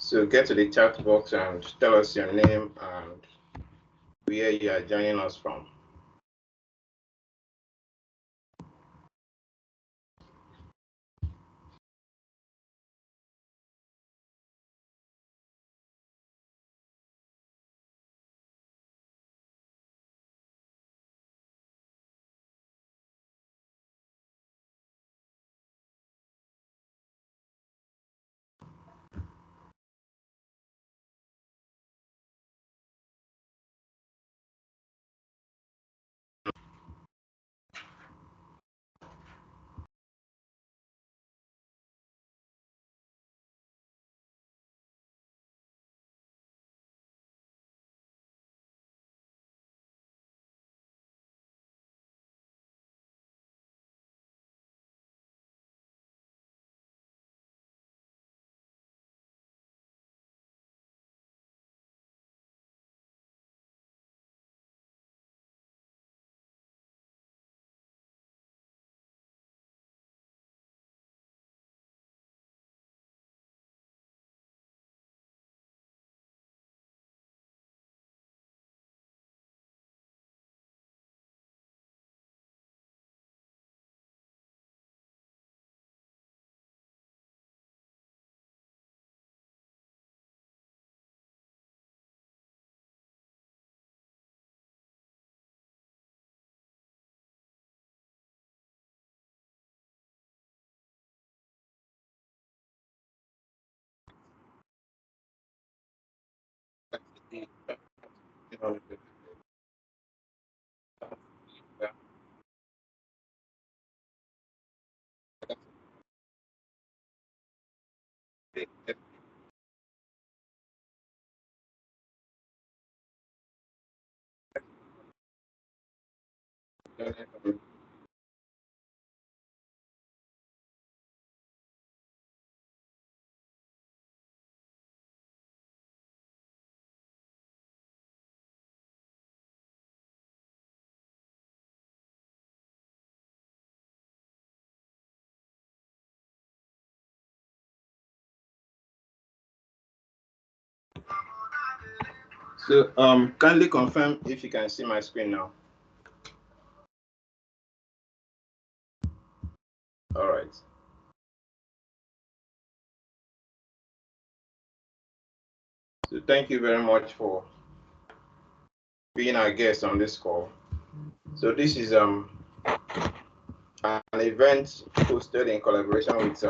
So get to the chat box and tell us your name and where you are joining us from. So kindly confirm if you can see my screen now. All right. So thank you very much for being our guest on this call. So this is an event hosted in collaboration with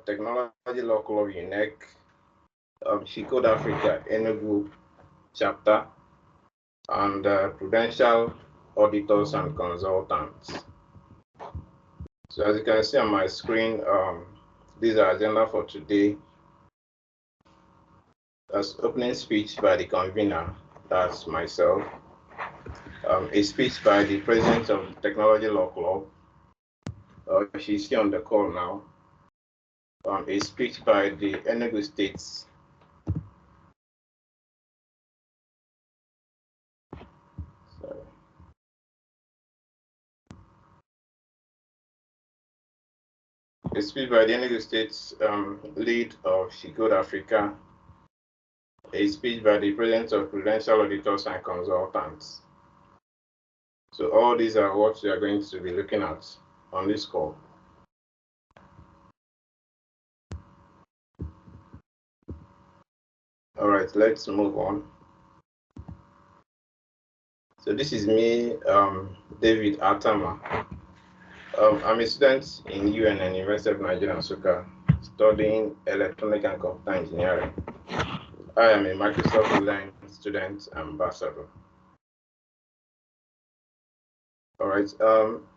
Technology Law Club UNEC, Code Africa Enugu chapter, and Prudential Auditors and Consultants. So as you can see on my screen, this is our agenda for today. As opening speech by the convener, that's myself. A speech by the president of the Technology Law Club. She's here on the call now. A speech by the Enugu States. A speech by the Enugu States lead of Code Africa. A speech by the president of Prudential Auditors and Consultants. So all these are what we are going to be looking at on this call. All right, let's move on. So this is me, David Atama. I'm a student in UNN, University of Nigeria, Nsukka, studying electronic and computer engineering. I am a Microsoft Learn student ambassador. All right,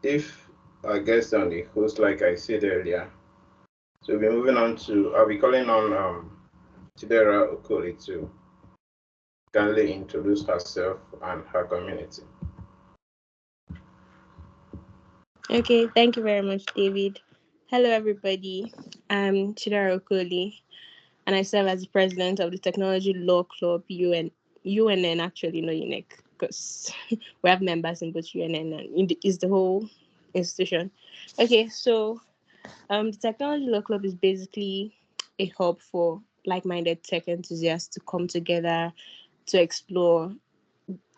if our guest on the host, like I said earlier, so we'll be moving on to, I'll be calling on Chidera Okoli to kindly introduce herself and her community. Okay, thank you very much, David. Hello, everybody. I'm Chidera Okoli, and I serve as the president of the Technology Law Club UNN, actually, no UNEC, because we have members in both UNN and is the whole institution. Okay, so the Technology Law Club is basically a hub for like-minded tech enthusiasts to come together to explore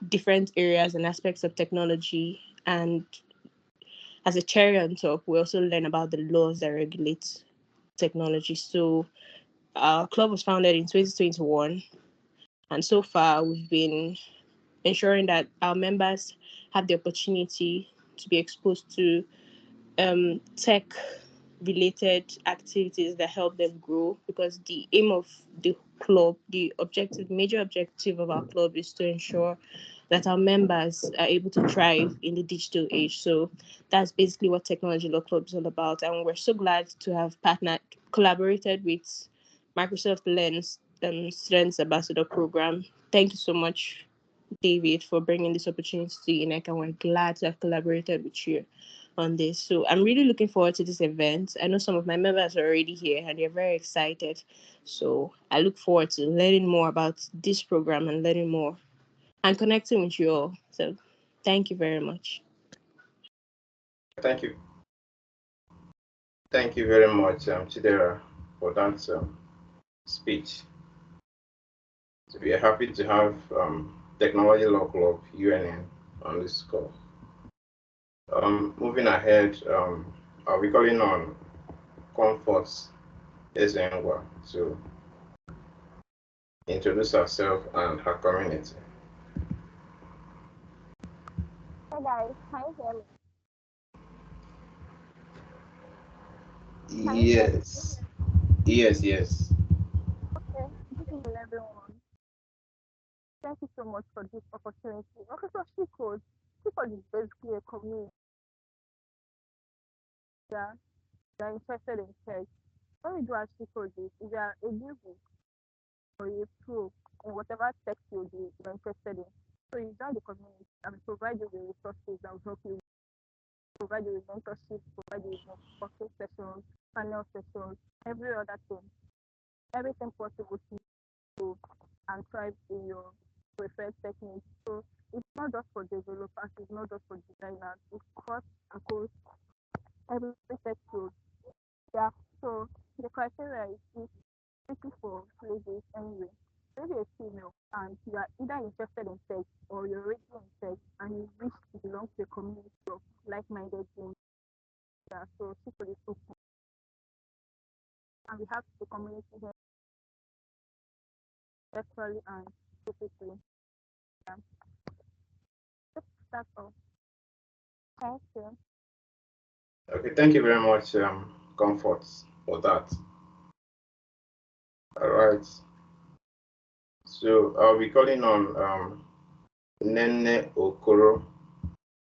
different areas and aspects of technology. And as a cherry on top, we also learn about the laws that regulate technology. So our club was founded in 2021, and so far we've been ensuring that our members have the opportunity to be exposed to tech related activities that help them grow, because the aim of the club, major objective of our club is to ensure that our members are able to thrive in the digital age. So that's basically what Technology Law Club is all about. And we're so glad to have collaborated with Microsoft Lens Students Ambassador Program. Thank you so much, David, for bringing this opportunity to UNEC, and we're glad to have collaborated with you on this. So I'm really looking forward to this event. I know some of my members are already here and they're very excited. So I look forward to learning more about this program and learning more and connecting with you all. So thank you very much. Thank you. Thank you very much, Chidera, for that speech. So we are happy to have Technology Law Club UNN on this call. Moving ahead, I'll be calling on Comforts Ezengwa to introduce herself and her community. Hey guys, can you hear me? Can you hear me? Yes, yes. Okay, good evening everyone. Thank you so much for this opportunity. Okay, so She Code is basically a community that are interested in tech. What we do at She Code is we are a new book or a pro in whatever tech field you're interested in. So you join the community and we provide you with resources that will help you, provide you with mentorship, provide you with working sessions, panel sessions, every other thing, everything possible to you and thrive in your preferred techniques. So it's not just for developers, it's not just for designers, it's across every tech field. Yeah. So the criteria is looking for ladies anyway. If you're a female and you are either interested in tech or you're already in tech and you wish to belong to a community of like-minded women, yeah, so people is open. And we have the community here virtually and physically. Yeah. That's all. Thank you. Okay, thank you very much, Comforts, for that. All right. So I'll be calling on Nene Okoro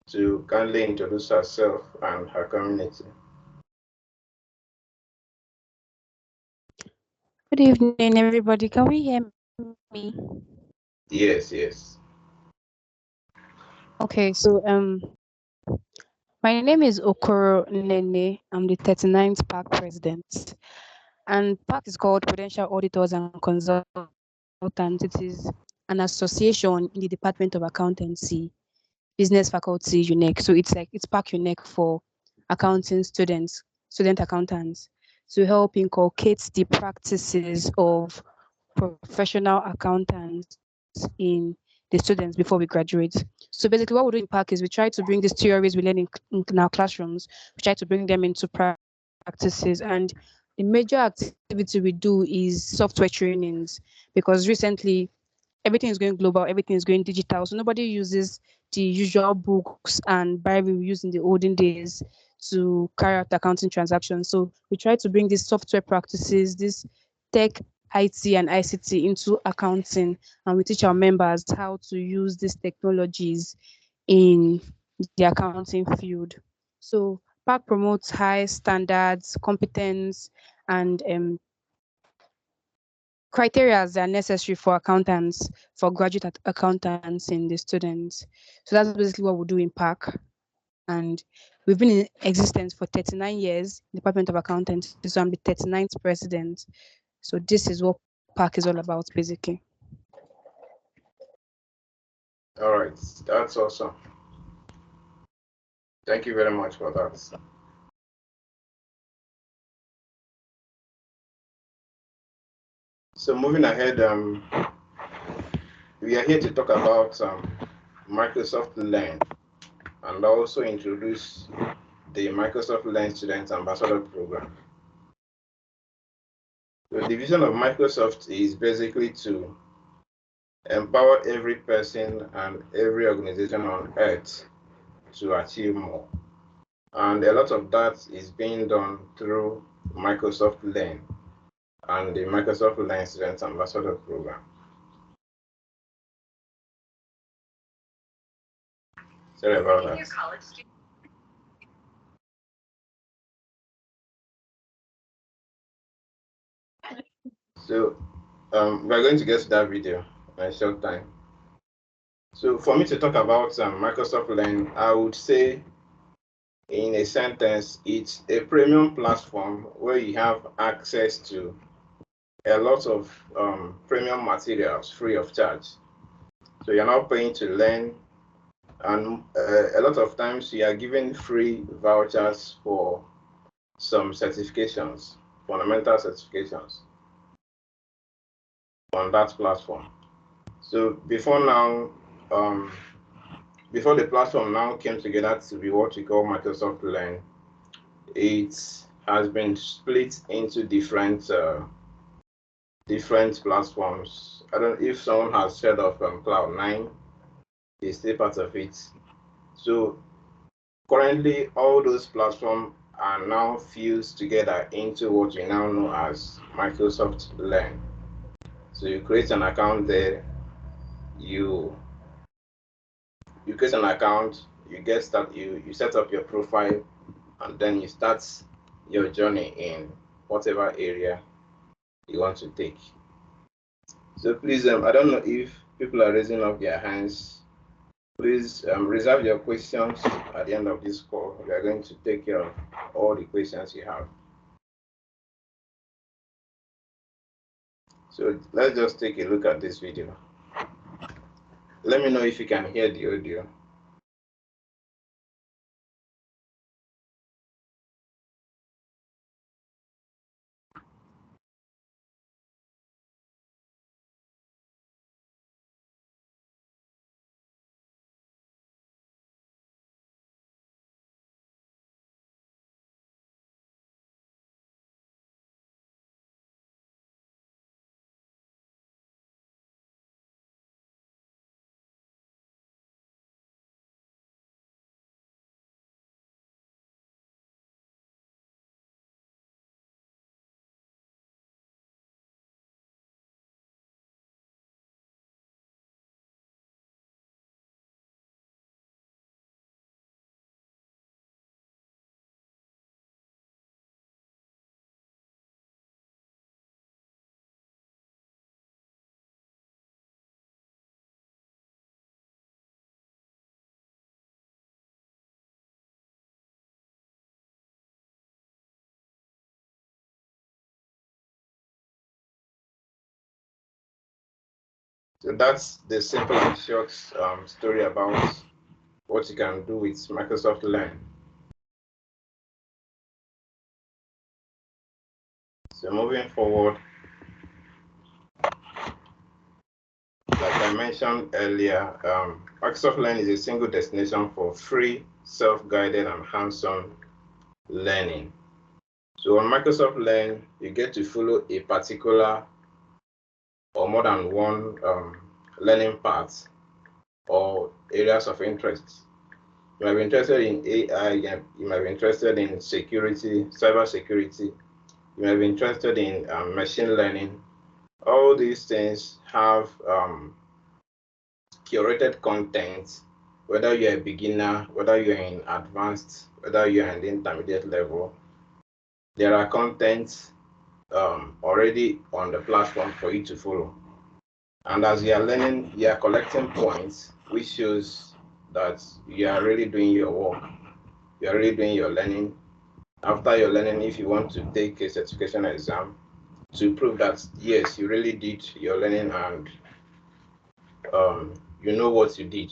to kindly introduce herself and her community. Good evening, everybody. Can we hear me? Yes. Okay, so my name is Okoro Nene. I'm the 39th PAC president, and PAC is called Prudential Auditors and Consultants. It is an association in the Department of Accountancy, Business Faculty UNEC. So it's PAC UNEC for accounting students, student accountants, to help inculcate the practices of professional accountants in the students before we graduate. So basically what we do in PAC is we try to bring these theories we learn in our classrooms, we try to bring them into practices. And the major activity we do is software trainings, because recently everything is going global, everything is going digital. So nobody uses the usual books and Bible we used in the olden days to carry out accounting transactions. So we try to bring these software practices, this tech, IT and ICT into accounting, and we teach our members how to use these technologies in the accounting field. So PAC promotes high standards, competence, and criteria that are necessary for accountants, for graduate accountants in the students. So that's basically what we do in PAC. And we've been in existence for 39 years, Department of Accountancy. So I'm the 39th president. So this is what PAC is all about, basically. All right, that's awesome. Thank you very much for that. So moving ahead, we are here to talk about Microsoft Learn and also introduce the Microsoft Learn Student Ambassador Program. The vision of Microsoft is basically to empower every person and every organization on earth to achieve more. And a lot of that is being done through Microsoft Learn and the Microsoft Learn Student Ambassador Program. Sorry about that. So we're going to get to that video in a short time. So for me to talk about Microsoft Learn, I would say in a sentence, it's a premium platform where you have access to a lot of premium materials free of charge. So you're not paying to learn, and a lot of times you are given free vouchers for some certifications, fundamental certifications on that platform. So before now, before the platform now came together to be what we call Microsoft Learn, it has been split into different platforms. I don't know if someone has heard of Cloud9, is still part of it. So currently, all those platforms are now fused together into what we now know as Microsoft Learn. So you create an account there, you create an account, you set up your profile, and then you start your journey in whatever area you want to take. So please, I don't know if people are raising up their hands. Please reserve your questions at the end of this call. We are going to take care of all the questions you have. So let's just take a look at this video. Let me know if you can hear the audio. So that's the simple and short story about what you can do with Microsoft Learn. So moving forward, like I mentioned earlier, Microsoft Learn is a single destination for free, self-guided, and hands-on learning. So on Microsoft Learn, you get to follow a particular or more than one learning paths or areas of interest. You might be interested in AI, you might be interested in security, cyber security, you might be interested in machine learning. All these things have curated content, whether you're a beginner, whether you're in advanced, whether you're in the intermediate level. There are contents already on the platform for you to follow. And as you are learning, you are collecting points, which shows that you are really doing your work. You are really doing your learning. After your learning, if you want to take a certification exam to prove that, yes, you really did your learning and you know what you did.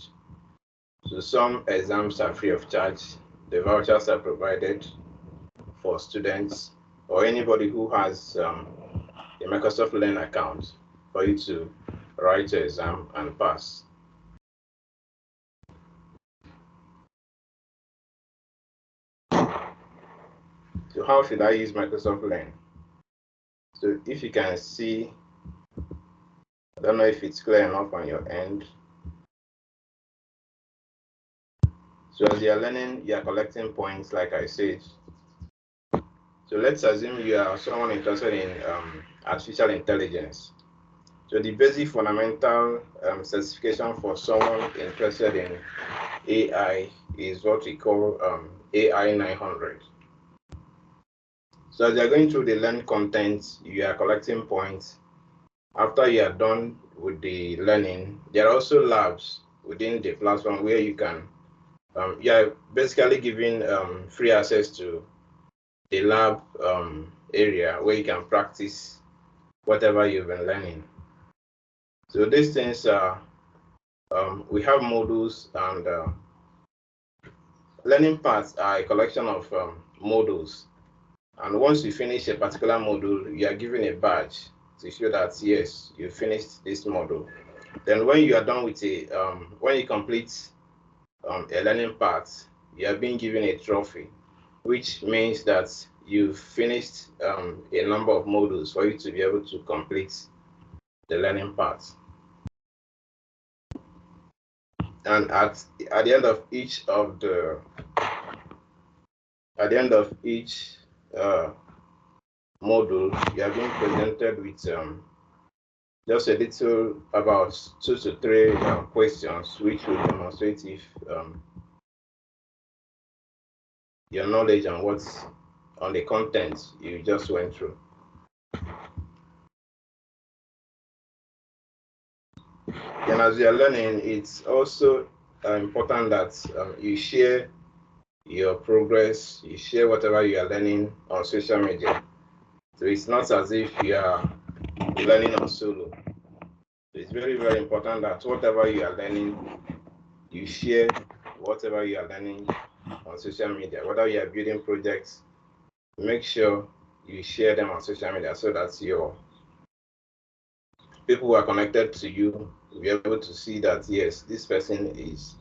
So some exams are free of charge. The vouchers are provided for students or anybody who has a Microsoft Learn account for you to write your exam and pass. So how should I use Microsoft Learn? So if you can see, I don't know if it's clear enough on your end. So as you're learning, you're collecting points, like I said. So let's assume you are someone interested in artificial intelligence. So the basic fundamental certification for someone interested in AI is what we call AI 900. So as you're going through the learned content, you are collecting points. After you are done with the learning, there are also labs within the platform where you can, you are basically given free access to the lab area where you can practice whatever you've been learning. So these things are, we have modules, and learning paths are a collection of modules. And once you finish a particular module, you are given a badge to show that yes, you finished this module. Then when you are done with when you complete a learning path, you are being given a trophy, which means that you've finished a number of modules for you to be able to complete the learning path. And at the end of each module, you are being presented with just a little, about 2 to 3 questions, which will demonstrate if your knowledge on what's on the content you just went through. And as you are learning, it's also important that you share your progress, you share whatever you are learning on social media. So it's not as if you are learning on solo. So it's very, very important that whatever you are learning, you share whatever you are learning on social media. Whether you are building projects, make sure you share them on social media so that your people who are connected to you will be able to see that yes, this person is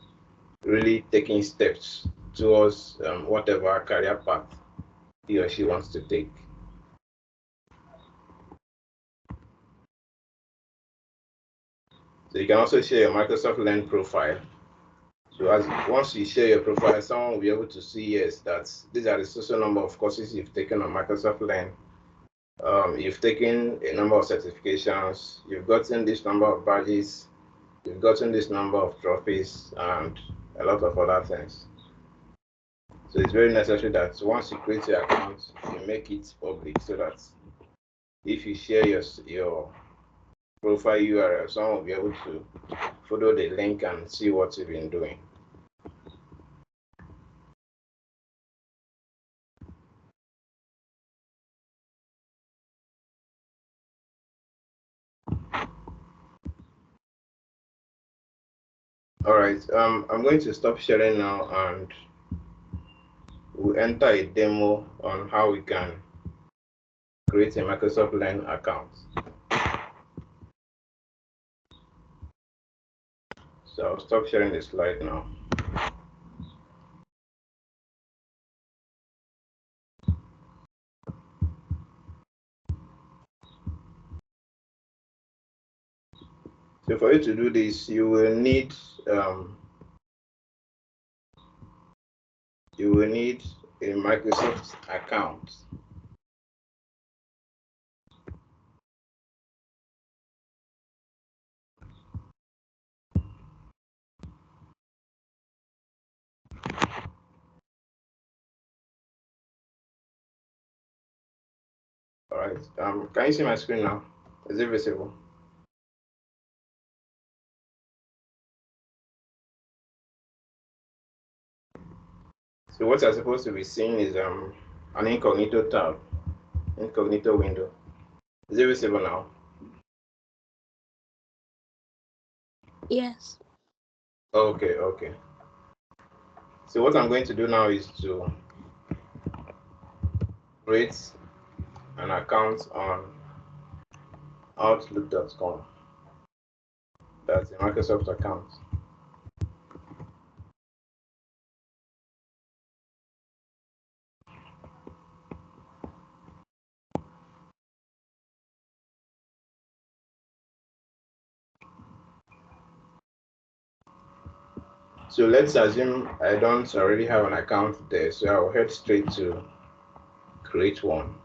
really taking steps towards whatever career path he or she wants to take. So you can also share your Microsoft Learn profile. So once you share your profile, someone will be able to see, yes, that these are the social number of courses you've taken on Microsoft Learn. You've taken a number of certifications, you've gotten this number of badges, you've gotten this number of trophies, and a lot of other things. So it's very necessary that once you create your account, you make it public so that if you share your profile URL, someone will be able to follow the link and see what you've been doing. All right, I'm going to stop sharing now, and we'll enter a demo on how we can create a Microsoft Learn account. So I'll stop sharing the slide now. So for you to do this, you will need a Microsoft account. All right. Can you see my screen now? Is it visible? So what you're supposed to be seeing is an incognito tab, incognito window. Is it visible now? Yes. Okay, okay. So what I'm going to do now is to create an account on outlook.com. That's a Microsoft account. So let's assume I don't already have an account there, so I'll head straight to create one.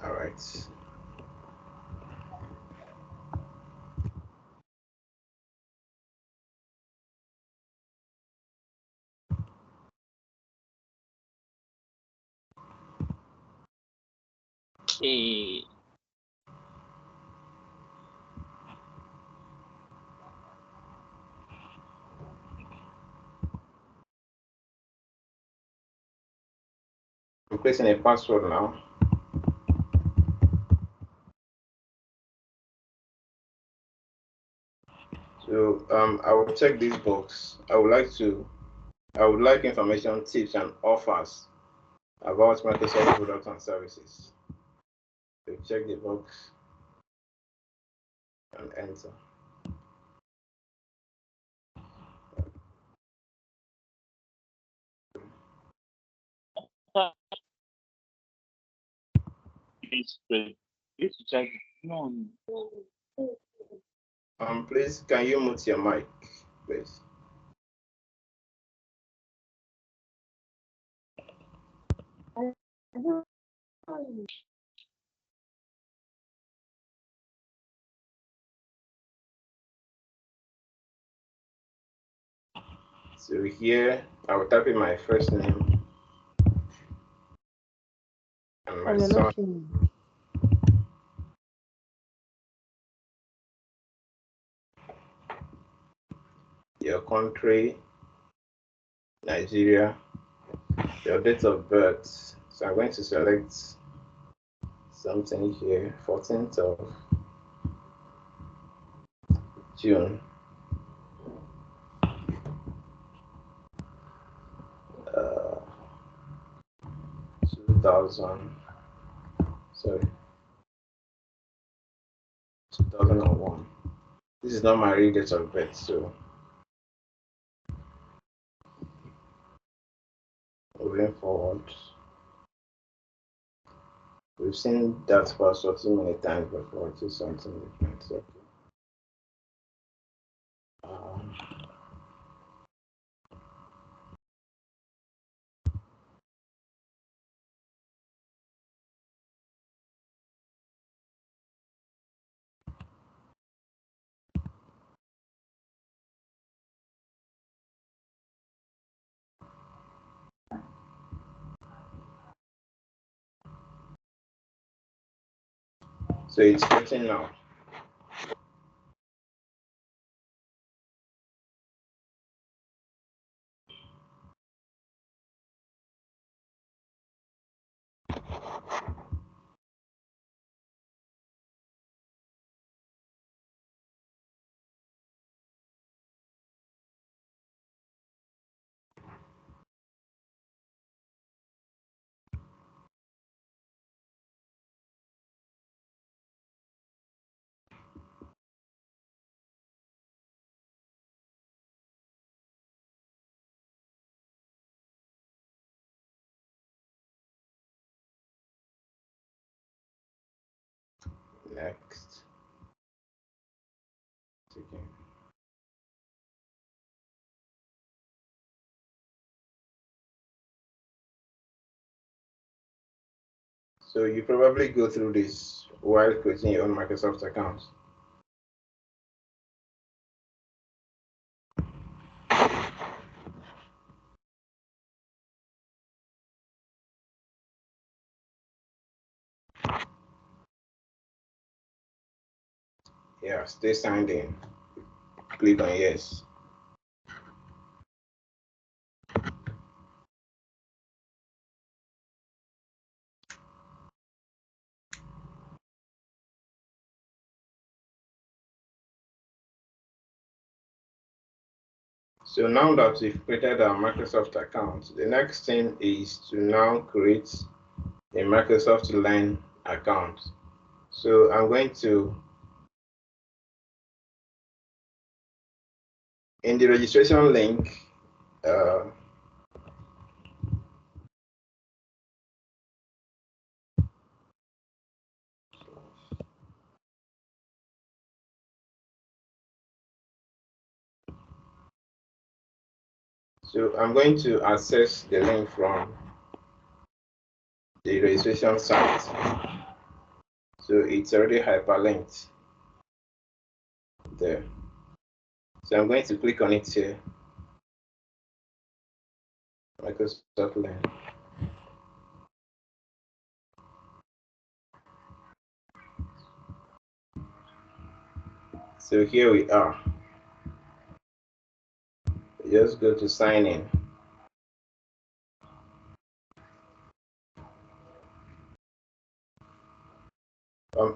All right. Okay. I'm placing a password now. So I will check this box. I would like information, tips, and offers about Microsoft products and services. So check the box and enter. Please check. No. Please, can you mute your mic, please? So here, I will type in my first name and my son. Your country, Nigeria, your date of birth. So I'm going to select something here, 14th of June. 2000, sorry, 2001. This is not my real date of birth, so moving forward. We've seen that password too many times before. It is something different. So, so it's getting now. Next. Okay. So you probably go through this while creating your own Microsoft account. Yeah, stay signed in. Click on yes. So now that we've created our Microsoft account, the next thing is to now create a Microsoft Learn account. So I'm going to, in the registration link, so I'm going to access the link from the registration site. So it's already hyperlinked there. So I'm going to click on it here, Microsoft Learn. So here we are. Just go to sign in.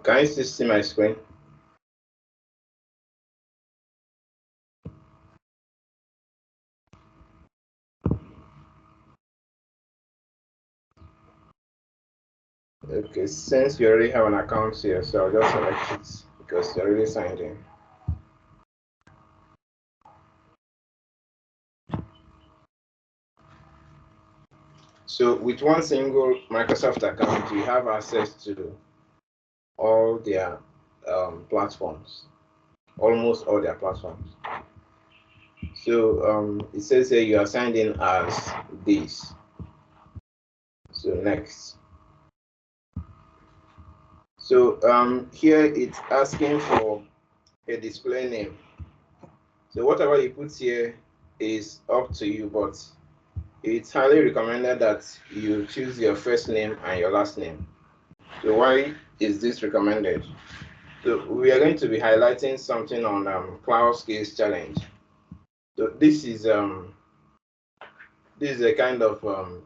Can you still see my screen? Okay, since you already have an account here, so I'll just select it because you're already signed in. So with one single Microsoft account, you have access to all their platforms, almost all their platforms. So it says here you are signed in as this. So next. So here it's asking for a display name. So whatever you put here is up to you, but it's highly recommended that you choose your first name and your last name. So why is this recommended? So we are going to be highlighting something on Cloud Skills Challenge. So this is a kind of a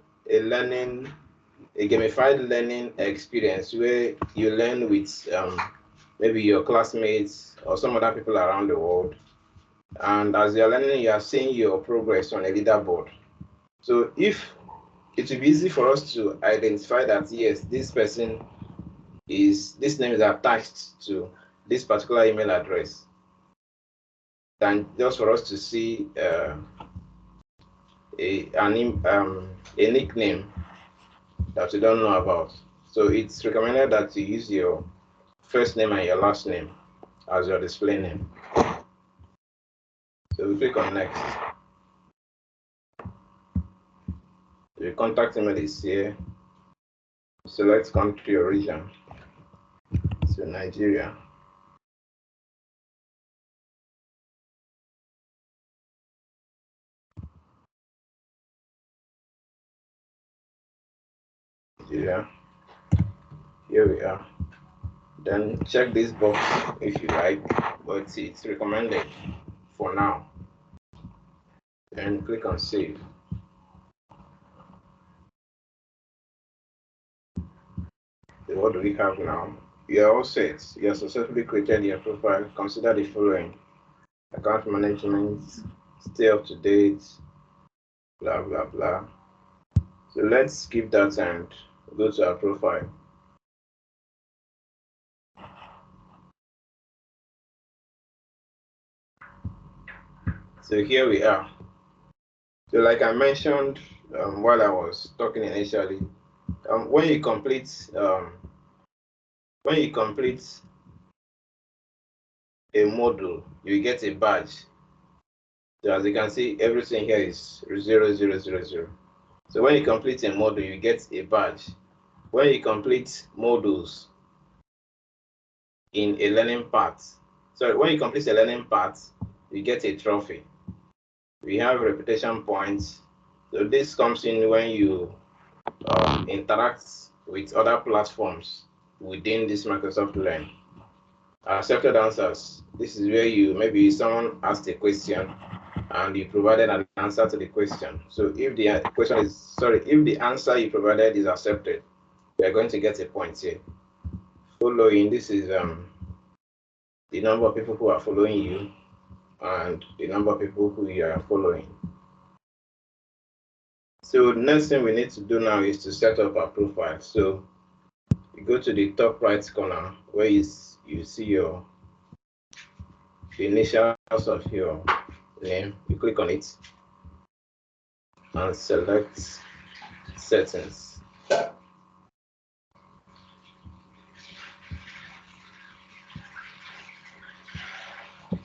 gamified learning experience where you learn with maybe your classmates or some other people around the world. And as you're learning, you are seeing your progress on a leaderboard. So if it will be easy for us to identify that, yes, this name is attached to this particular email address, than just for us to see a nickname that you don't know about. So it's recommended that you use your first name and your last name as your display name. So we click on next. The contact email is here. Select country or region. So Nigeria. Nigeria. Here we are. Then check this box if you like, but it's recommended for now. Then click on save. So what do we have now? You are all set. You have successfully created your profile. Consider the following: account management, stay up to date, blah blah blah. So let's skip that and go to our profile. So here we are. So like I mentioned while I was talking initially, when you complete a module, you get a badge. So as you can see, everything here is 0000. So when you complete a module, you get a badge. When you complete modules in a learning path, when you complete a learning path, you get a trophy. We have reputation points. So this comes in when you interact with other platforms within this Microsoft Learn. Accepted answers. This is where maybe someone asked a question and you provided an answer to the question. So if the if the answer you provided is accepted, you are going to get a point here. Following, this is the number of people who are following you. and the number of people who you are following. So the next thing we need to do now is to set up our profile. So you go to the top right corner where you see the initials of your name. You click on it and select settings.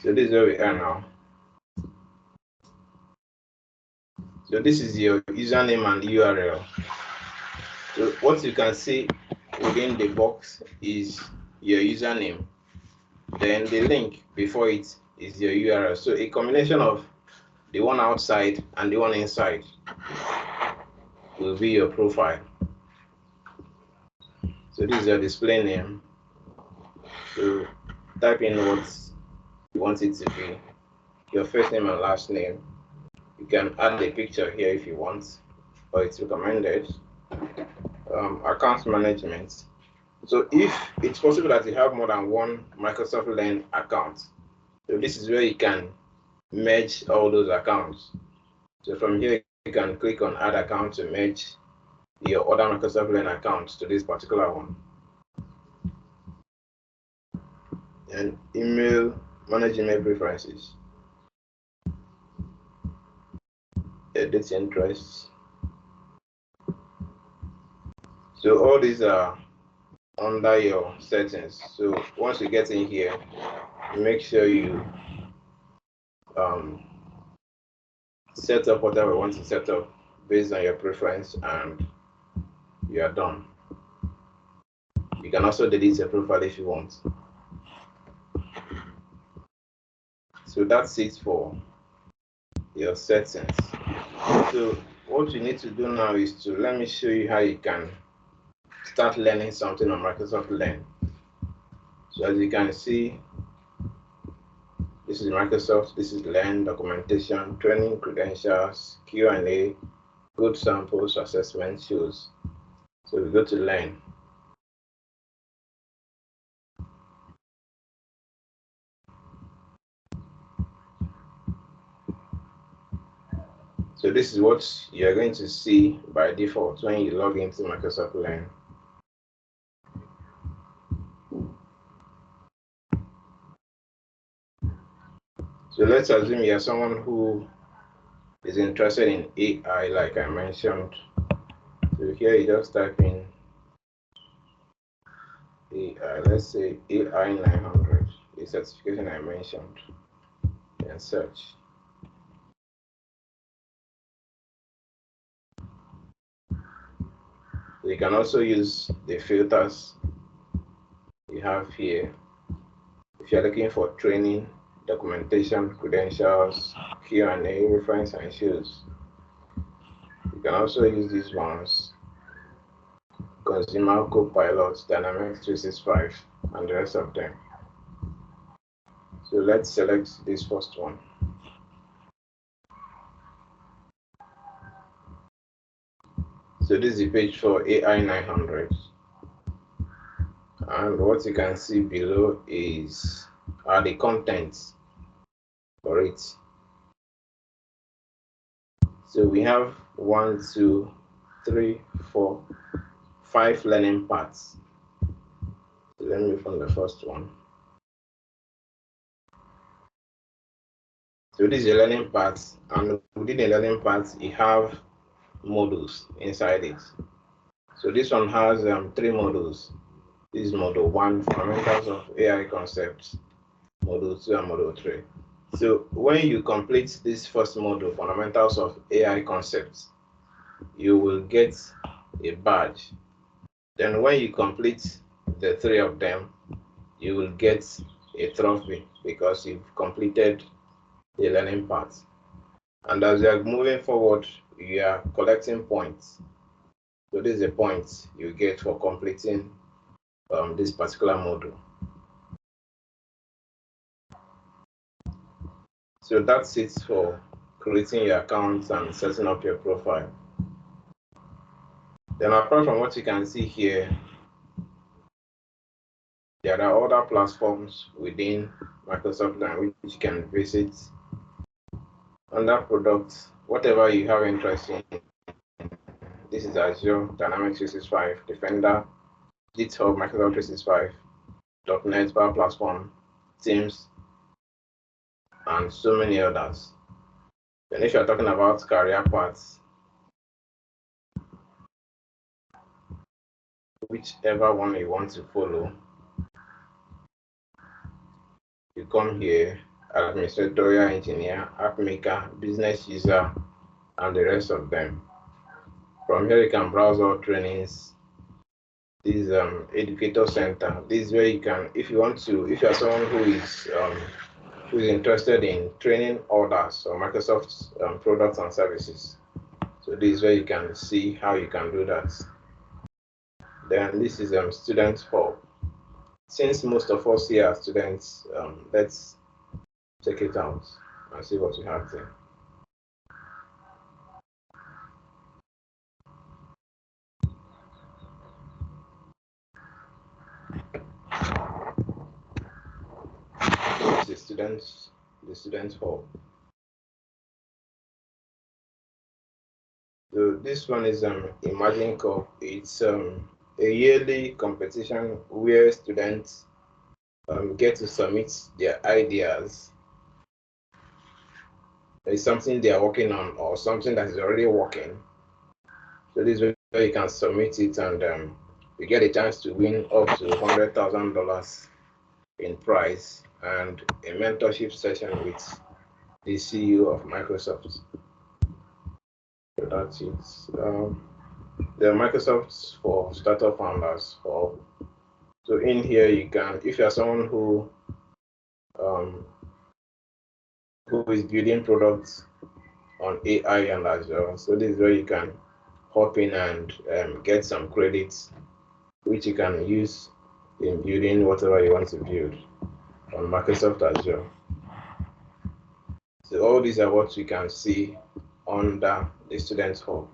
So this is where we are now. So this is your username and URL. So what you can see within the box is your username. Then the link before it is your URL. So a combination of the one outside and the one inside will be your profile. So this is your display name. So type in what you want it to be, your first name and last name. You can add a picture here if you want, or it's recommended. Account management. So if it's possible that you have more than one Microsoft Learn account, so this is where you can merge all those accounts. So from here, you can click on add account to merge your other Microsoft Learn accounts to this particular one. And manage email preferences. Edit interests. So all these are under your settings. So once you get in here, make sure you set up whatever you want to set up based on your preference, and you are done. You can also delete your profile if you want. So that's it for your settings. So what you need to do now is to let me show you how you can start learning something on Microsoft Learn. So as you can see, this is Microsoft, this is Learn, documentation, training, credentials, Q&A, good samples, assessment, shows. So we go to Learn. So this is what you're going to see by default when you log into Microsoft Learn. So let's assume you're someone who is interested in AI, like I mentioned. So here you just type in AI, let's say AI 900, the certification I mentioned, and search. You can also use the filters you have here. If you're looking for training, documentation, credentials, Q&A, reference and shows. You can also use these ones, Consumer, Copilot, Dynamics 365, and the rest of them. So let's select this first one. So this is the page for AI 900. And what you can see below are the contents for it. So we have 1, 2, 3, 4, 5 learning parts. So let me from the first one. So this is the learning parts, and within the learning parts, you have modules inside it. So this one has 3 modules. This is module 1, fundamentals of AI concepts, module 2, and module 3. So when you complete this first module, fundamentals of AI concepts, you will get a badge. Then when you complete the 3 of them, you will get a trophy because you've completed the learning part. And as you are moving forward, you are collecting points. So this is the points you get for completing this particular module. So that's it for creating your account and setting up your profile. Then apart from what you can see here, there are other platforms within Microsoft line, which you can visit under products, whatever you have interest in. This is Azure, Dynamics 365, Defender, GitHub, Microsoft 365, .NET, Power Platform, Teams, and so many others. Then if you're talking about career paths, whichever one you want to follow, you come here, administratorial engineer, app maker, business user, and the rest of them. From here, you can browse all trainings. This educator center. This is where you can, if you want to, if you are someone who is interested in training others on Microsoft's products and services. So this is where you can see how you can do that. Then this is Student Hub. Since most of us here are students, let's check it out and see what we have there. This is the student hall. So this one is Imagine Cup. It's a yearly competition where students get to submit their ideas. It's something they are working on or something that is already working. So this is where you can submit it and you get a chance to win up to $100,000 in prize and a mentorship session with the CEO of Microsoft. So that's it. The Microsoft for startup founders. So in here you can, if you are someone who is building products on AI and Azure, so this is where you can hop in and get some credits, which you can use in building whatever you want to build on Microsoft Azure. So all these are what you can see under the Students Hub.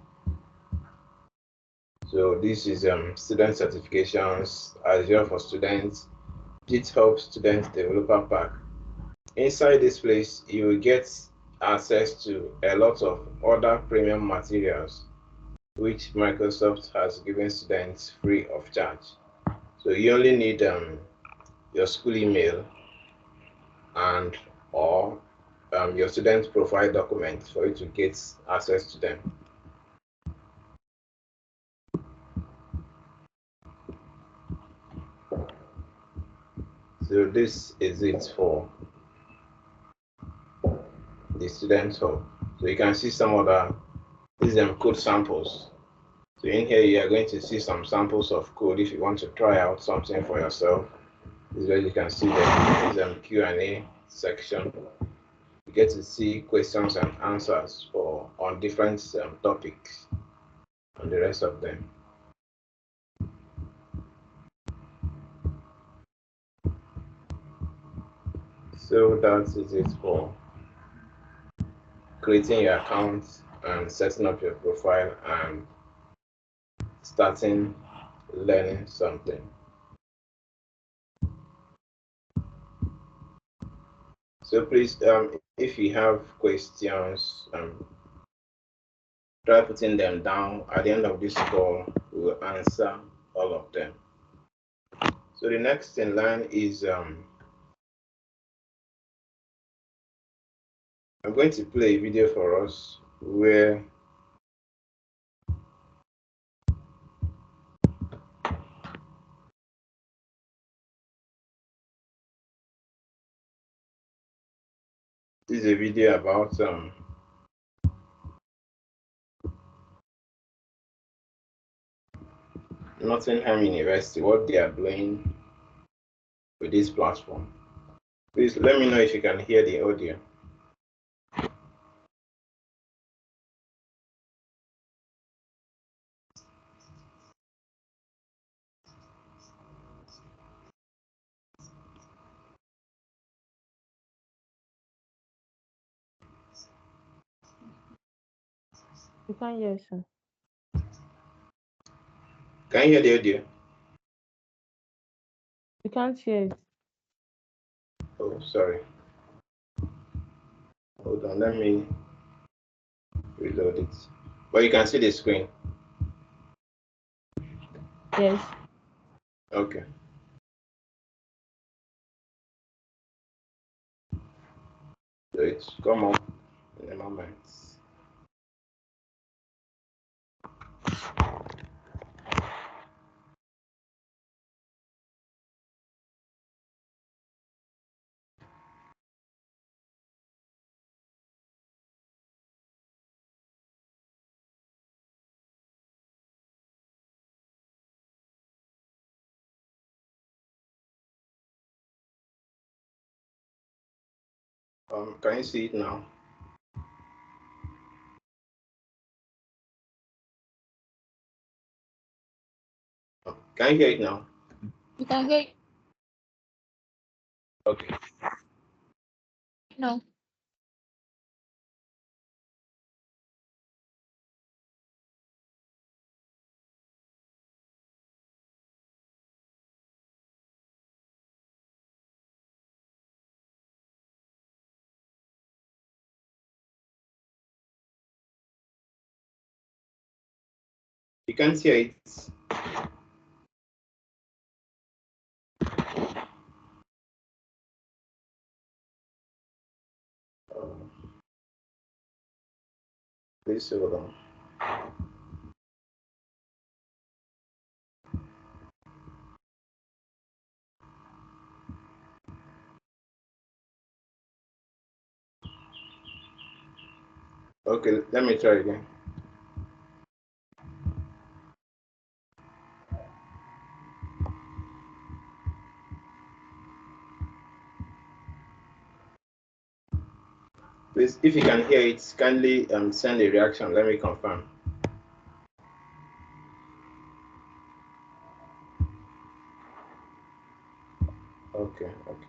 So this is student certifications, Azure for students, GitHub Student Developer Pack. Inside this place, you will get access to a lot of other premium materials which Microsoft has given students free of charge. So you only need your school email and or your student profile document for you to get access to them. So this is it for the Student Hub. So you can see some other, these code samples. So in here you are going to see some samples of code if you want to try out something for yourself. This is where you can see the Q&A section. You get to see questions and answers on different topics and the rest of them. So that is it for creating your account and setting up your profile and starting learning something. So please, if you have questions, try putting them down. At the end of this call, we will answer all of them. So the next in line is I'm going to play a video for us where this is a video about Nottingham University, what they are doing with this platform. Please let me know if you can hear the audio. You can't hear, sir. Can you hear the audio? You can't hear it. Oh, sorry. Hold on, let me reload it. But you can see the screen. Yes. Okay. So it's come up in a moment. Can you see it now? Can you hear it now? You can hear Okay. no. You can't hear it. Please hold on. Okay, let me try again. Please, if you can hear it, kindly send a reaction. Let me confirm. Okay, okay.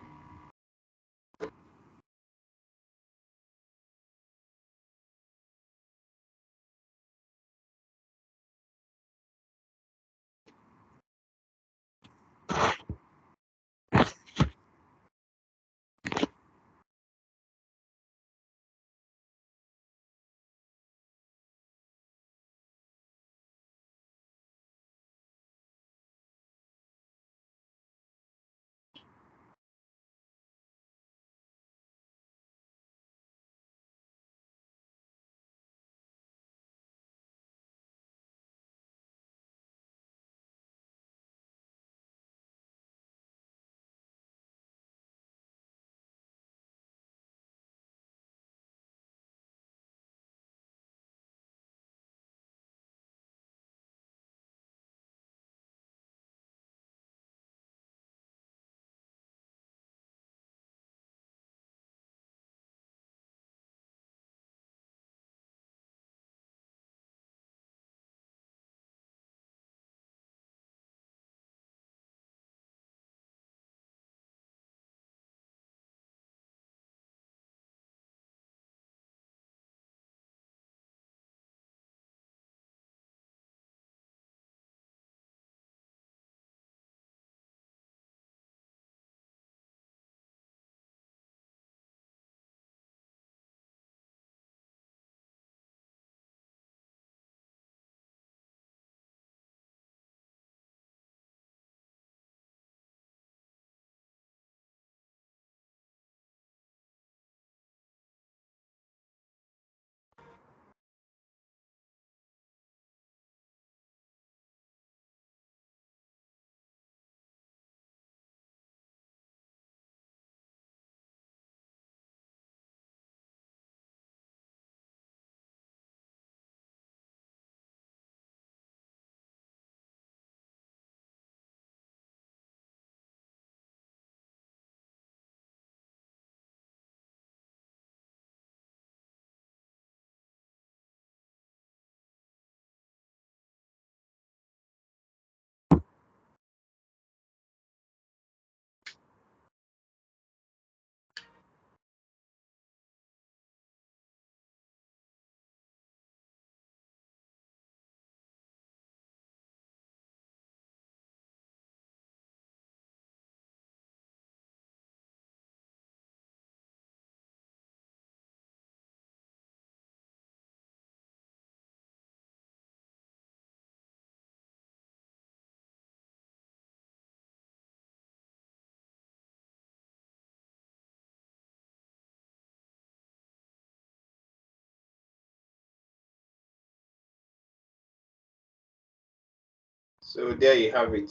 So there you have it.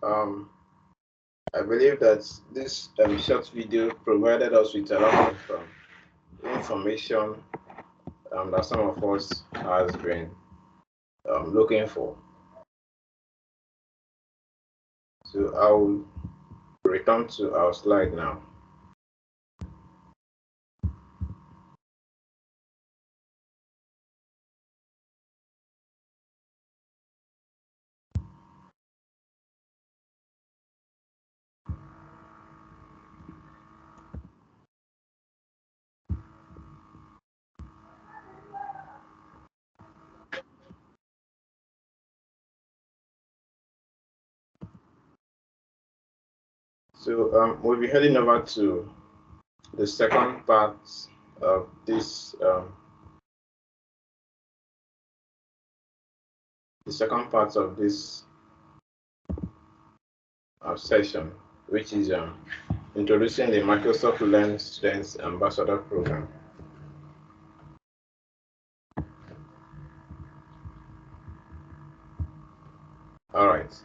I believe that this short video provided us with a lot of information that some of us has been looking for. So I'll return to our slide now. So we'll be heading over to the second part of this session, which is introducing the Microsoft Learn Students Ambassador Program. All right.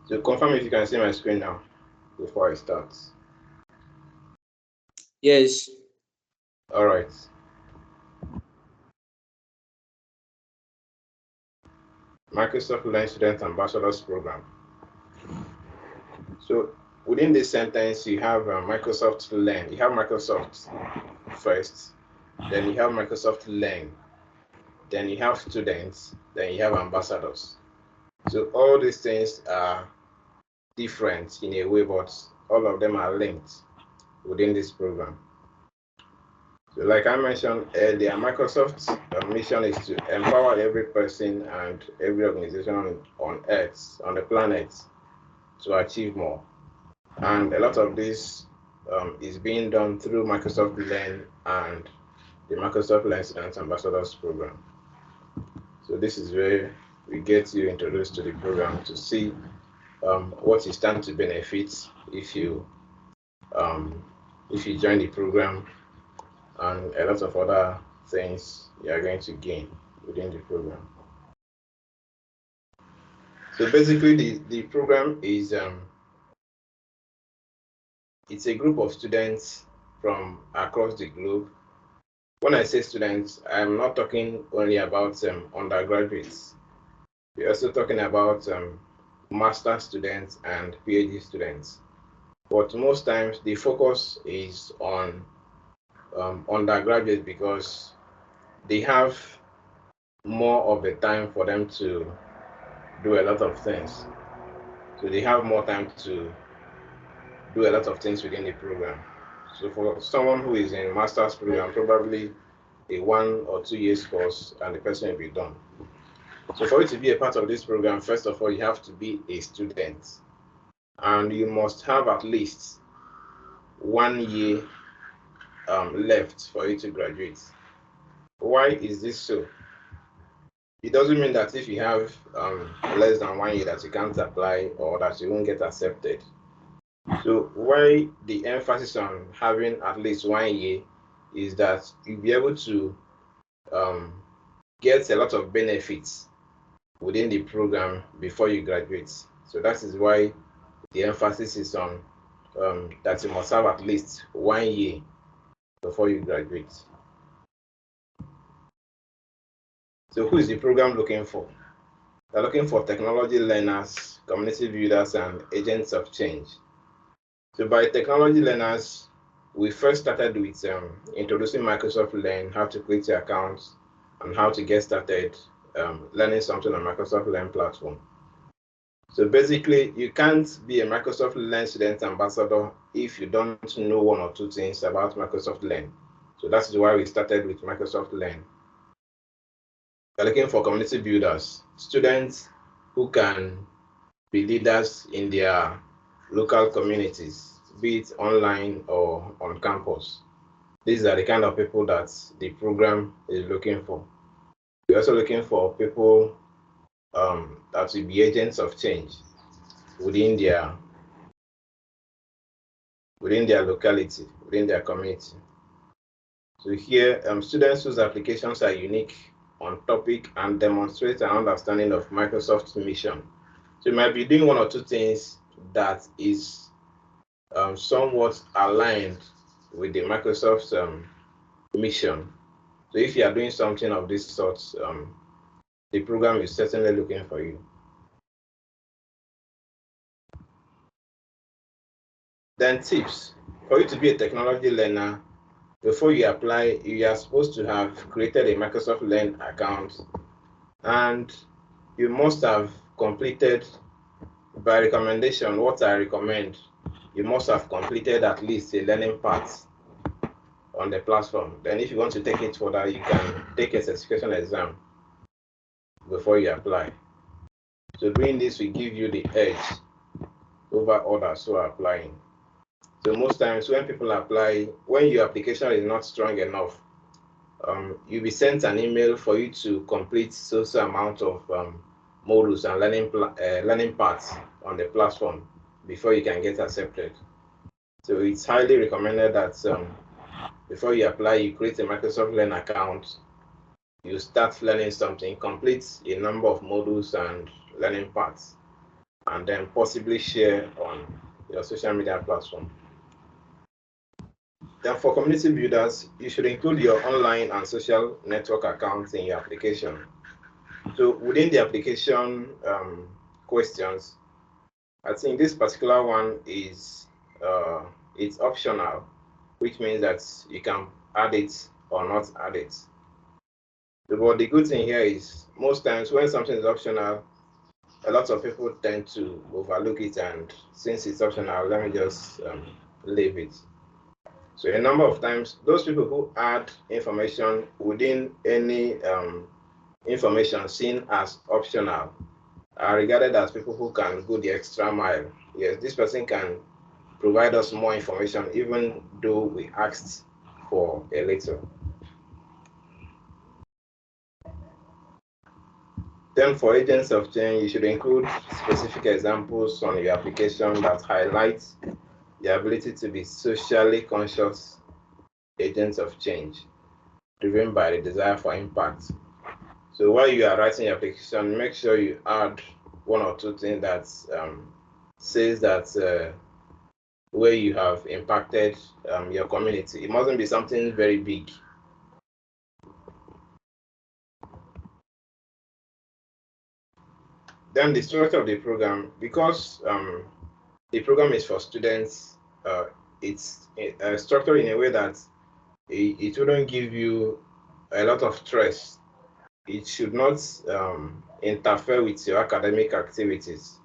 So confirm if you can see my screen now before I start. Yes. All right. Microsoft Learn Student Ambassadors Program. So within this sentence, you have Microsoft Learn. You have Microsoft first, then you have Microsoft Learn, then you have students, then you have ambassadors. So all these things are different in a way, but all of them are linked within this program. So like I mentioned earlier, Microsoft's mission is to empower every person and every organization on Earth, on the planet, to achieve more. And a lot of this is being done through Microsoft Learn and the Microsoft Learn Student Ambassadors Program. So this is where we get you introduced to the program to see what you stand to benefit if you join the program, and a lot of other things you are going to gain within the program. So basically, the program is it's a group of students from across the globe. When I say students, I'm not talking only about undergraduates. We're also talking about master students and PhD students. But most times the focus is on undergraduates because they have more of the time for them to do a lot of things. So they have more time to do a lot of things within the program. So for someone who is in master's program, probably a 1 or 2 years course, and the person will be done. So for you to be a part of this program, first of all, you have to be a student, and you must have at least 1 year left for you to graduate. Why is this so? It doesn't mean that if you have less than 1 year that you can't apply or that you won't get accepted. So why the emphasis on having at least 1 year is that you'll be able to get a lot of benefits within the program before you graduate. So that is why the emphasis is on that you must have at least 1 year before you graduate. So who is the program looking for? They're looking for technology learners, community builders, and agents of change. So by technology learners, we first started with introducing Microsoft Learn, how to create your accounts, and how to get started learning something on Microsoft Learn platform. So basically, you can't be a Microsoft Learn student ambassador if you don't know 1 or 2 things about Microsoft Learn. So that's why we started with Microsoft Learn. We're looking for community builders, students who can be leaders in their local communities, be it online or on campus. These are the kind of people that the program is looking for. We're also looking for people that will be agents of change within their locality, within their community. So here, students whose applications are unique on topic and demonstrate an understanding of Microsoft's mission. So you might be doing one or two things that is somewhat aligned with the Microsoft's mission. So if you are doing something of this sort, the program is certainly looking for you. Then tips. For you to be a technology learner, before you apply, you are supposed to have created a Microsoft Learn account, and you must have completed, by recommendation, what I recommend, you must have completed at least a learning path on the platform. Then if you want to take it further, you can take a certification exam before you apply. So doing this will give you the edge over others who are applying. So most times when people apply, when your application is not strong enough, you'll be sent an email for you to complete so amount of modules and learning paths on the platform before you can get accepted. So it's highly recommended that before you apply, you create a Microsoft Learn account, you start learning something, complete a number of modules and learning paths, and then possibly share on your social media platform. Then for community builders, you should include your online and social network accounts in your application. So within the application questions, I think this particular one is it's optional, which means that you can add it or not add it. But the good thing here is most times when something is optional, a lot of people tend to overlook it, and since it's optional, let me just leave it. So a number of times, those people who add information within any information seen as optional are regarded as people who can go the extra mile. Yes, this person can provide us more information even though we asked for a little. Then for agents of change, you should include specific examples on your application that highlight the ability to be socially conscious agents of change, driven by the desire for impact. So while you are writing your application, make sure you add one or two things that says that where you have impacted your community. It mustn't be something very big. Then the structure of the program, because the program is for students, it's structured in a way that it wouldn't give you a lot of stress. It should not interfere with your academic activities.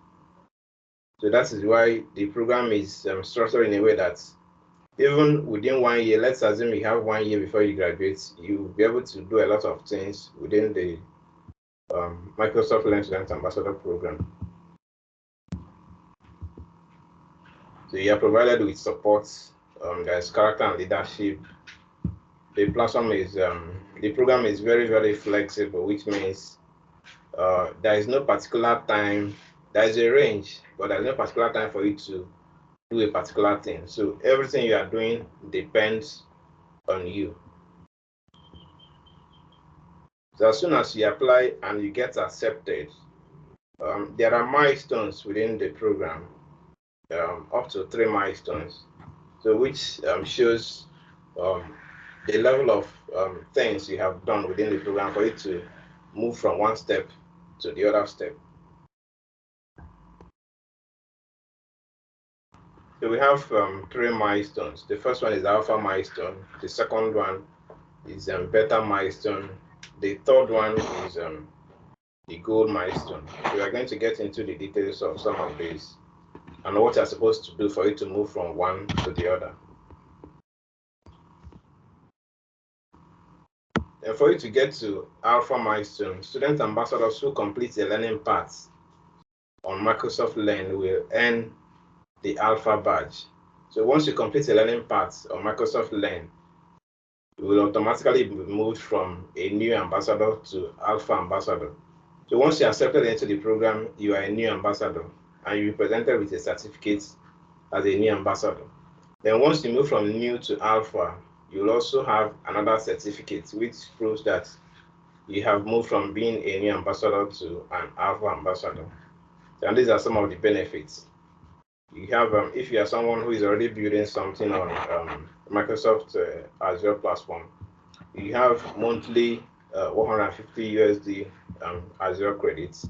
So that is why the program is structured in a way that even within 1 year, let's assume you have 1 year before you graduate, you'll be able to do a lot of things within the Microsoft Learn Student Ambassador program. So you are provided with support. There's character and leadership. The platform is the program is very, very flexible, which means there is no particular time. There is a range, but there's no particular time for you to do a particular thing. So everything you are doing depends on you. So as soon as you apply and you get accepted, there are milestones within the program, up to 3 milestones. So which shows the level of things you have done within the program for you to move from one step to the other step. So we have 3 milestones. The first one is alpha milestone. The second one is beta milestone. The third one is the gold milestone. We are going to get into the details of some of these and what you're supposed to do for you to move from one to the other. And for you to get to alpha milestone, student ambassadors who complete the learning paths on Microsoft Learn will earn the alpha badge. So once you complete a learning path on Microsoft Learn, you will automatically be moved from a new ambassador to alpha ambassador. So once you're accepted into the program, you are a new ambassador and you'll be presented with a certificate as a new ambassador. Then once you move from new to alpha, you'll also have another certificate which proves that you have moved from being a new ambassador to an alpha ambassador. And these are some of the benefits. You have, if you are someone who is already building something on Microsoft Azure platform, you have monthly 150 USD Azure credits.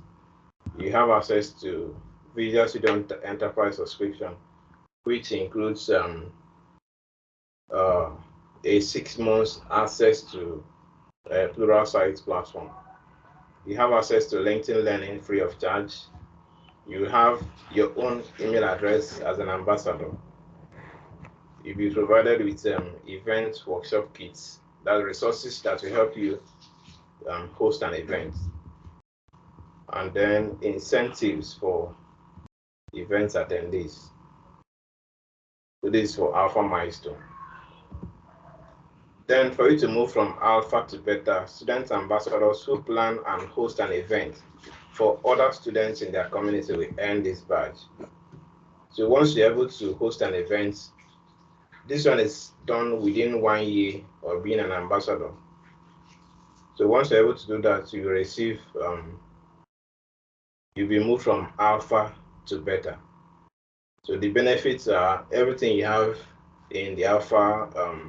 You have access to Visual Studio Enterprise subscription, which includes a 6 months access to Pluralsight platform. You have access to LinkedIn Learning free of charge. You have your own email address as an ambassador. You'll be provided with event workshop kits, that's resources that will help you host an event. And then incentives for events attendees. So this is for alpha milestone. Then for you to move from alpha to beta, student ambassadors who plan and host an event for other students in their community will earn this badge. So once you're able to host an event, this one is done within 1 year of being an ambassador. So once you're able to do that, you receive, you'll be moved from alpha to beta. So the benefits are everything you have in the alpha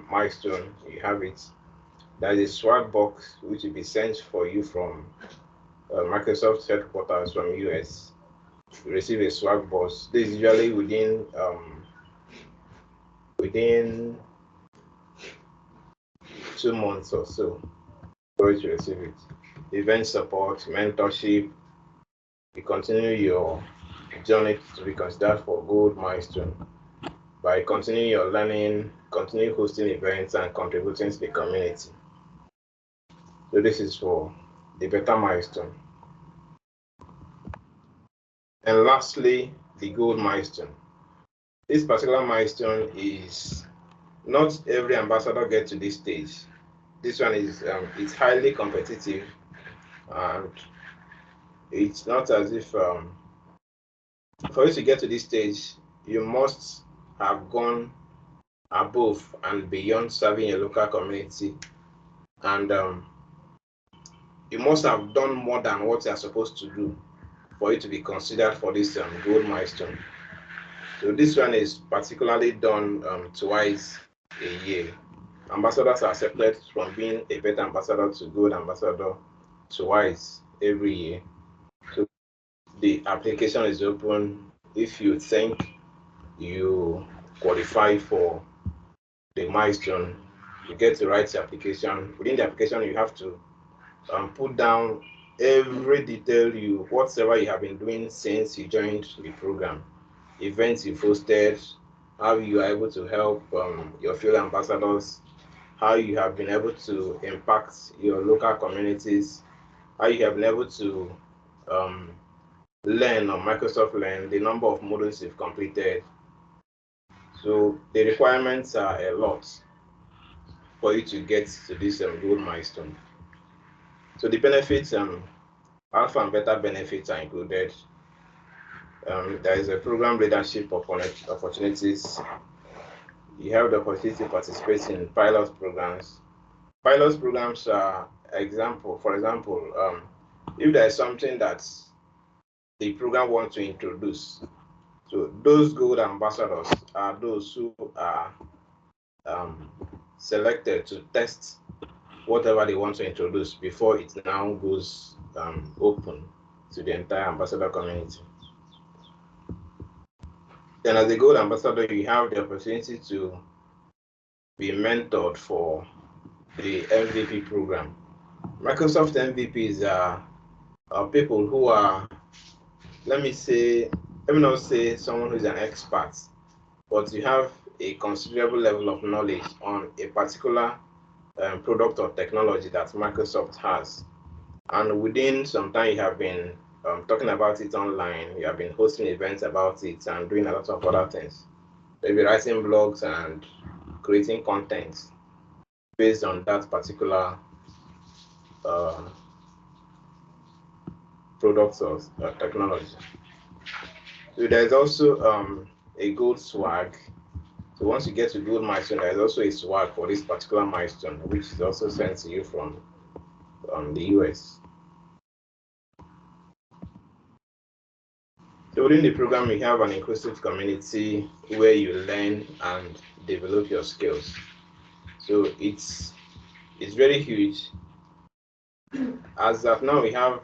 milestone, you have it. There is a swag box which will be sent for you from Microsoft headquarters from US. You receive a swag box. This is usually within 2 months or so for you to receive it. Event support, mentorship. You continue your journey to be considered for gold milestone by continuing your learning, continue hosting events, and contributing to the community. So this is for the beta milestone. And lastly, the gold milestone. This particular milestone is not every ambassador gets to this stage. This one is it's highly competitive, and it's not as if for you to get to this stage, you must have gone above and beyond serving your local community, and you must have done more than what you are supposed to do for you to be considered for this gold milestone. So this one is particularly done twice a year. Ambassadors are accepted from being a beta ambassador to gold ambassador twice every year. So the application is open. If you think you qualify for the milestone, you get to write the application. Within the application, you have to put down every detail whatever you have been doing since you joined the program, events you've hosted, how you are able to help your field ambassadors, how you have been able to impact your local communities, how you have been able to learn on Microsoft Learn, the number of modules you've completed. So the requirements are a lot for you to get to this gold milestone. So the benefits, alpha and beta benefits are included. There is a program leadership opportunities. You have the opportunity to participate in pilot programs. Pilot programs are for example, if there is something that the program wants to introduce. So those gold ambassadors are those who are selected to test whatever they want to introduce before it now goes open to the entire ambassador community. Then as a gold ambassador, you have the opportunity to be mentored for the MVP program. Microsoft MVPs are people who are, let me not say someone who's an expert, but you have a considerable level of knowledge on a particular product or technology that Microsoft has. And within some time, you have been talking about it online, you have been hosting events about it and doing a lot of other things. Maybe writing blogs and creating content based on that particular products or technology. So there's also a gold swag. So once you get to gold milestone, there's also a swag for this particular milestone, which is also sent to you from the US. So within the program, we have an inclusive community where you learn and develop your skills. So it's very huge. As of now, we have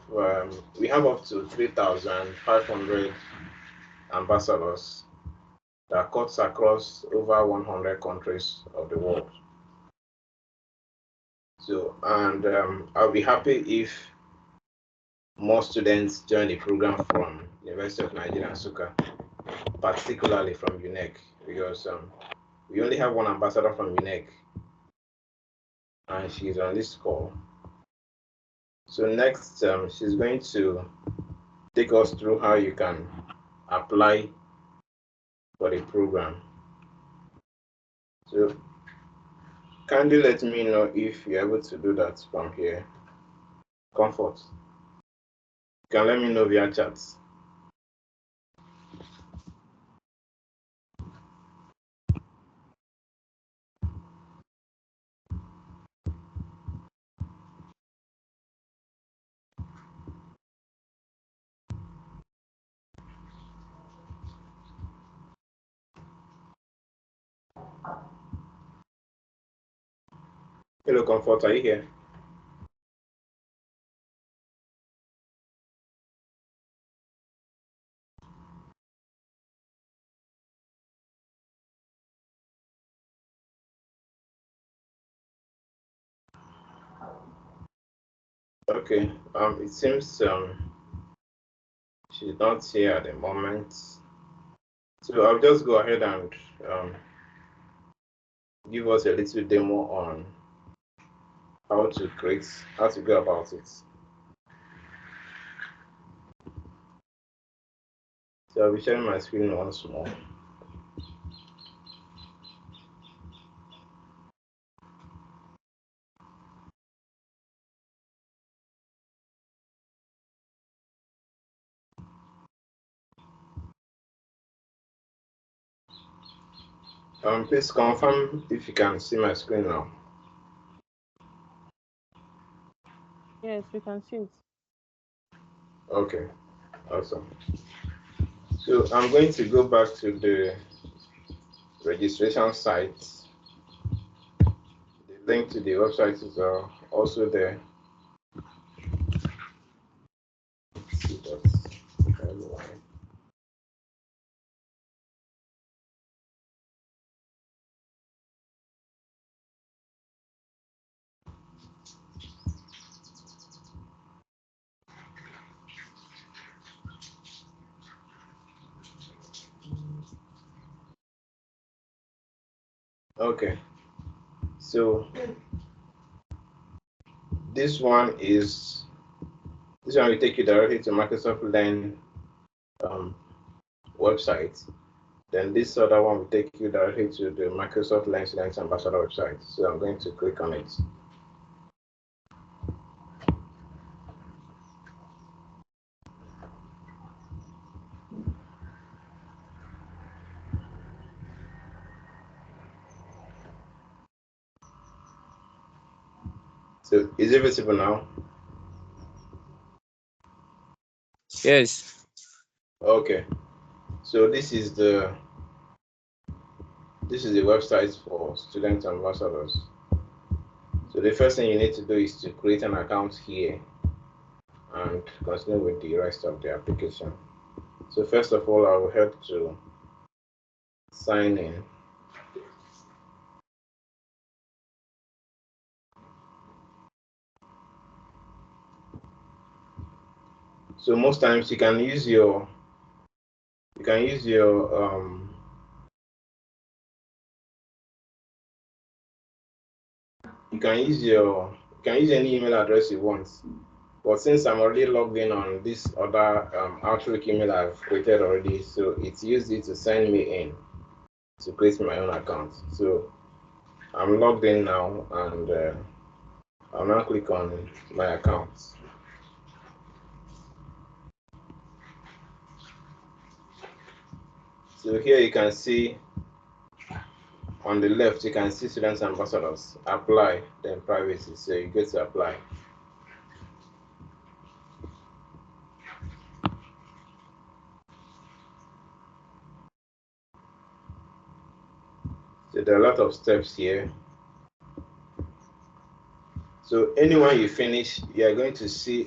up to 3,500 ambassadors that cuts across over 100 countries of the world. So, and I'll be happy if more students join the program from University of Nigeria, Nsukka, particularly from UNEC, because we only have one ambassador from UNEC, and she's on this call. So next, she's going to take us through how you can apply for the program. So kindly let me know if you're able to do that from here. Comfort. You can let me know via chat. Hello, Comfort, are you here? Okay, it seems she's not here at the moment. So I'll just go ahead and give us a little demo on how to go about it. So I'll be sharing my screen once more. Please confirm if you can see my screen now. Yes, we can see it. Okay, awesome. So I'm going to go back to the registration site. The link to the website is also there. Okay, so this one will take you directly to Microsoft Learn website. Then this other one will take you directly to the Microsoft Learn Students Ambassador website. So I'm going to click on it. So is it visible now? Yes. Okay. So this is the website for student ambassadors. So the first thing you need to do is to create an account here and continue with the rest of the application. So first of all, I will help to sign in. So most times you can use your you can use any email address you want. But since I'm already logged in on this other Outlook email I've created already, so it's used it to send me in to create my own account. So I'm logged in now, and I'll now click on my account. So here you can see on the left, you can see students ambassadors, apply, then privacy. So you go to apply. So there are a lot of steps here. So anyone you finish, you are going to see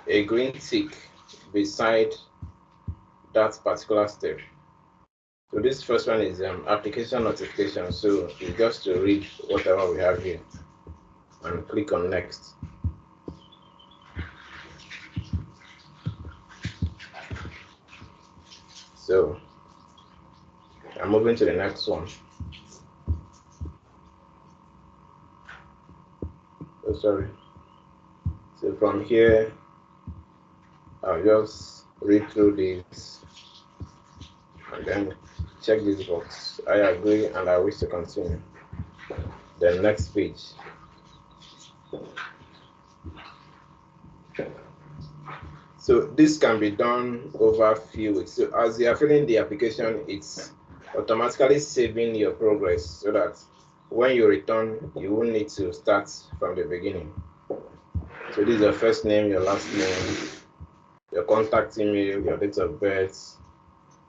a green tick beside that particular step. So this first one is application notification. So it's just to read whatever we have here and click on next. So I'm moving to the next one. Oh, sorry. So from here, I'll just read through this and then check this box. I agree and I wish to continue. The next page. So this can be done over a few weeks. So as you are filling the application, it's automatically saving your progress so that when you return, you won't need to start from the beginning. So this is your first name, your last name, your contact email, your date of birth,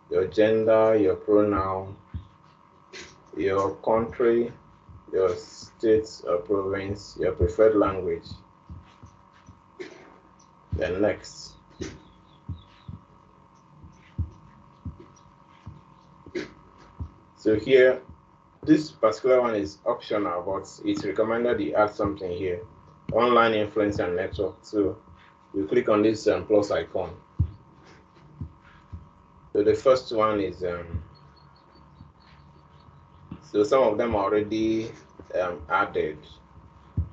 your gender, your pronoun, your country, your state or province, your preferred language. Then next. So here, this particular one is optional, but it's recommended you add something here. Online influence and network. So you click on this plus icon. So the first one is, so some of them are already added.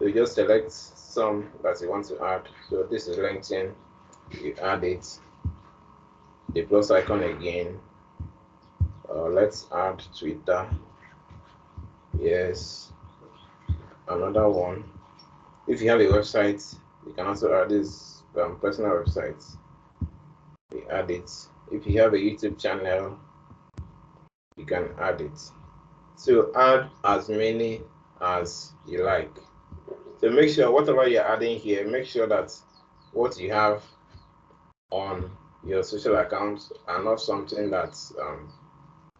So you just select some that you want to add. So this is LinkedIn, you add it. The plus icon again. Let's add Twitter. Yes. Another one. If you have a website, you can also add this personal website. You add it. If you have a YouTube channel, you can add it. So add as many as you like. So make sure whatever you're adding here, make sure that what you have on your social accounts are not something that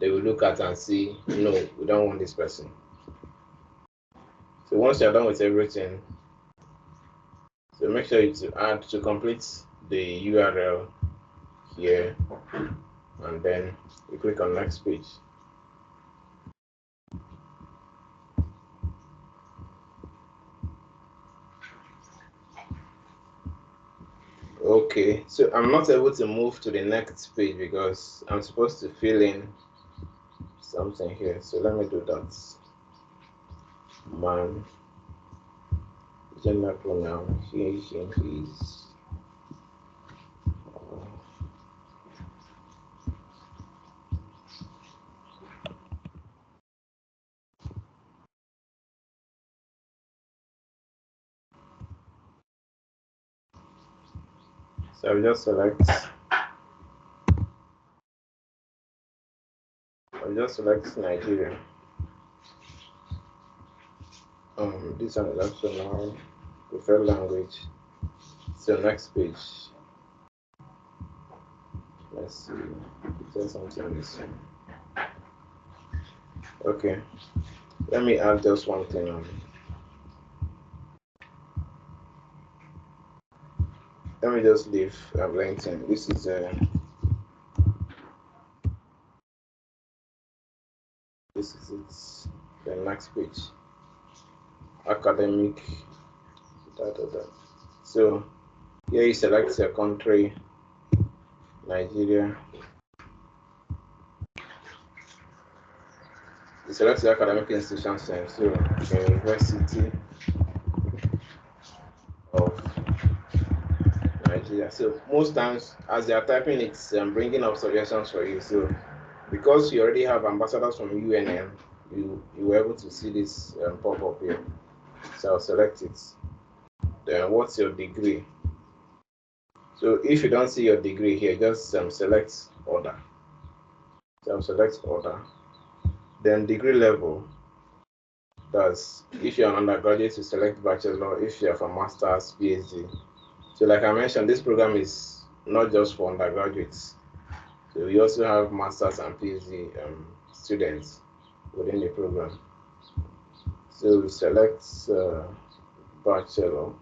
they will look at and see, no, we don't want this person. So once you're done with everything, so make sure to complete the URL here, and then you click on next page. Okay, so I'm not able to move to the next page because I'm supposed to fill in something here. So let me do that. Man, gender pronoun, he, his. So I'll just select Nigeria. This one is optional, preferred language. So next page. Let's see. There's something missing. Okay. Let me add just one thing on. Let me just leave LinkedIn. This is it. The next page. Academic. So here you select your country, Nigeria. You select the academic institution, so University of Nigeria. So most times, as they are typing, it's bringing up suggestions for you. So because you already have ambassadors from UNM, you were able to see this pop up here. So I'll select it. Then what's your degree? So if you don't see your degree here, just select order. So I'll select order. Then degree level. That's if you're an undergraduate, you select bachelor. If you're from master's, PhD. So like I mentioned, this program is not just for undergraduates. So we also have master's and PhD students. within the program. So we select bachelor.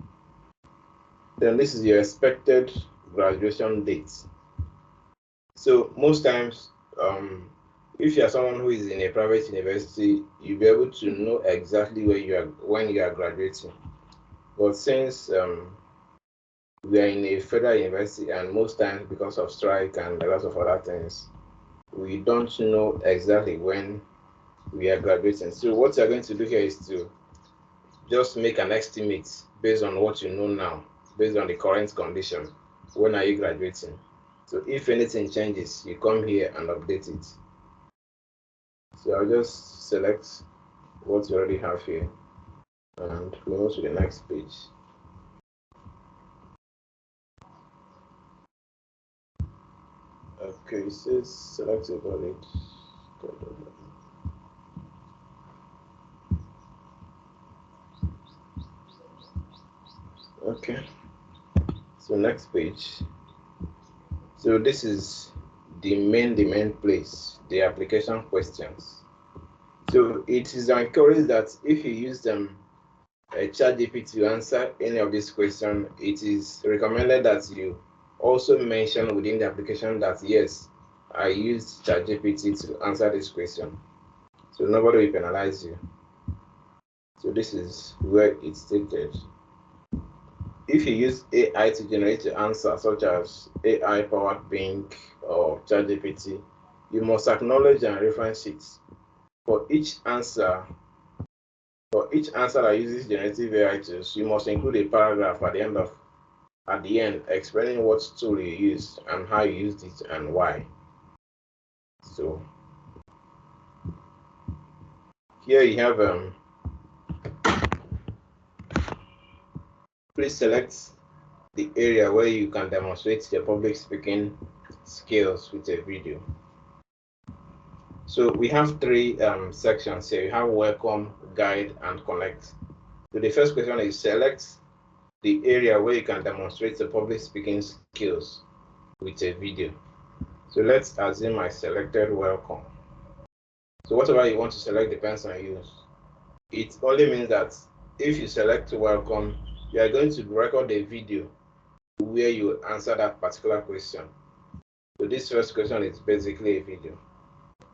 Then this is your expected graduation date. So most times, if you are someone who is in a private university, you'll be able to know exactly where you are when you are graduating. But since we are in a federal university, and most times because of strike and a lot of other things, we don't know exactly when we are graduating. So what you're going to do here is to just make an estimate based on what you know now, based on the current condition. When are you graduating? So if anything changes, you come here and update it. So I'll just select what you already have here and move to the next page. Okay, it says select a valid. Okay, so next page. So this is the main place, the application questions. So it is encouraged that if you use them ChatGPT to answer any of these questions, it is recommended that you also mention within the application that yes, I used ChatGPT to answer this question. So nobody will penalize you. So this is where it's stated. If you use AI to generate your answer, such as AI powered Bing or ChatGPT, you must acknowledge and reference it. For each answer that uses generative AI tools, you must include a paragraph at the end explaining what tool you used and how you used it and why. So here you have please select the area where you can demonstrate your public speaking skills with a video. So we have three sections here. You have welcome, guide, and connect. So the first question is select the area where you can demonstrate the public speaking skills with a video. So let's assume I selected welcome. So whatever you want to select depends on you. It only means that if you select welcome, you are going to record a video where you answer that particular question. So this first question is basically a video,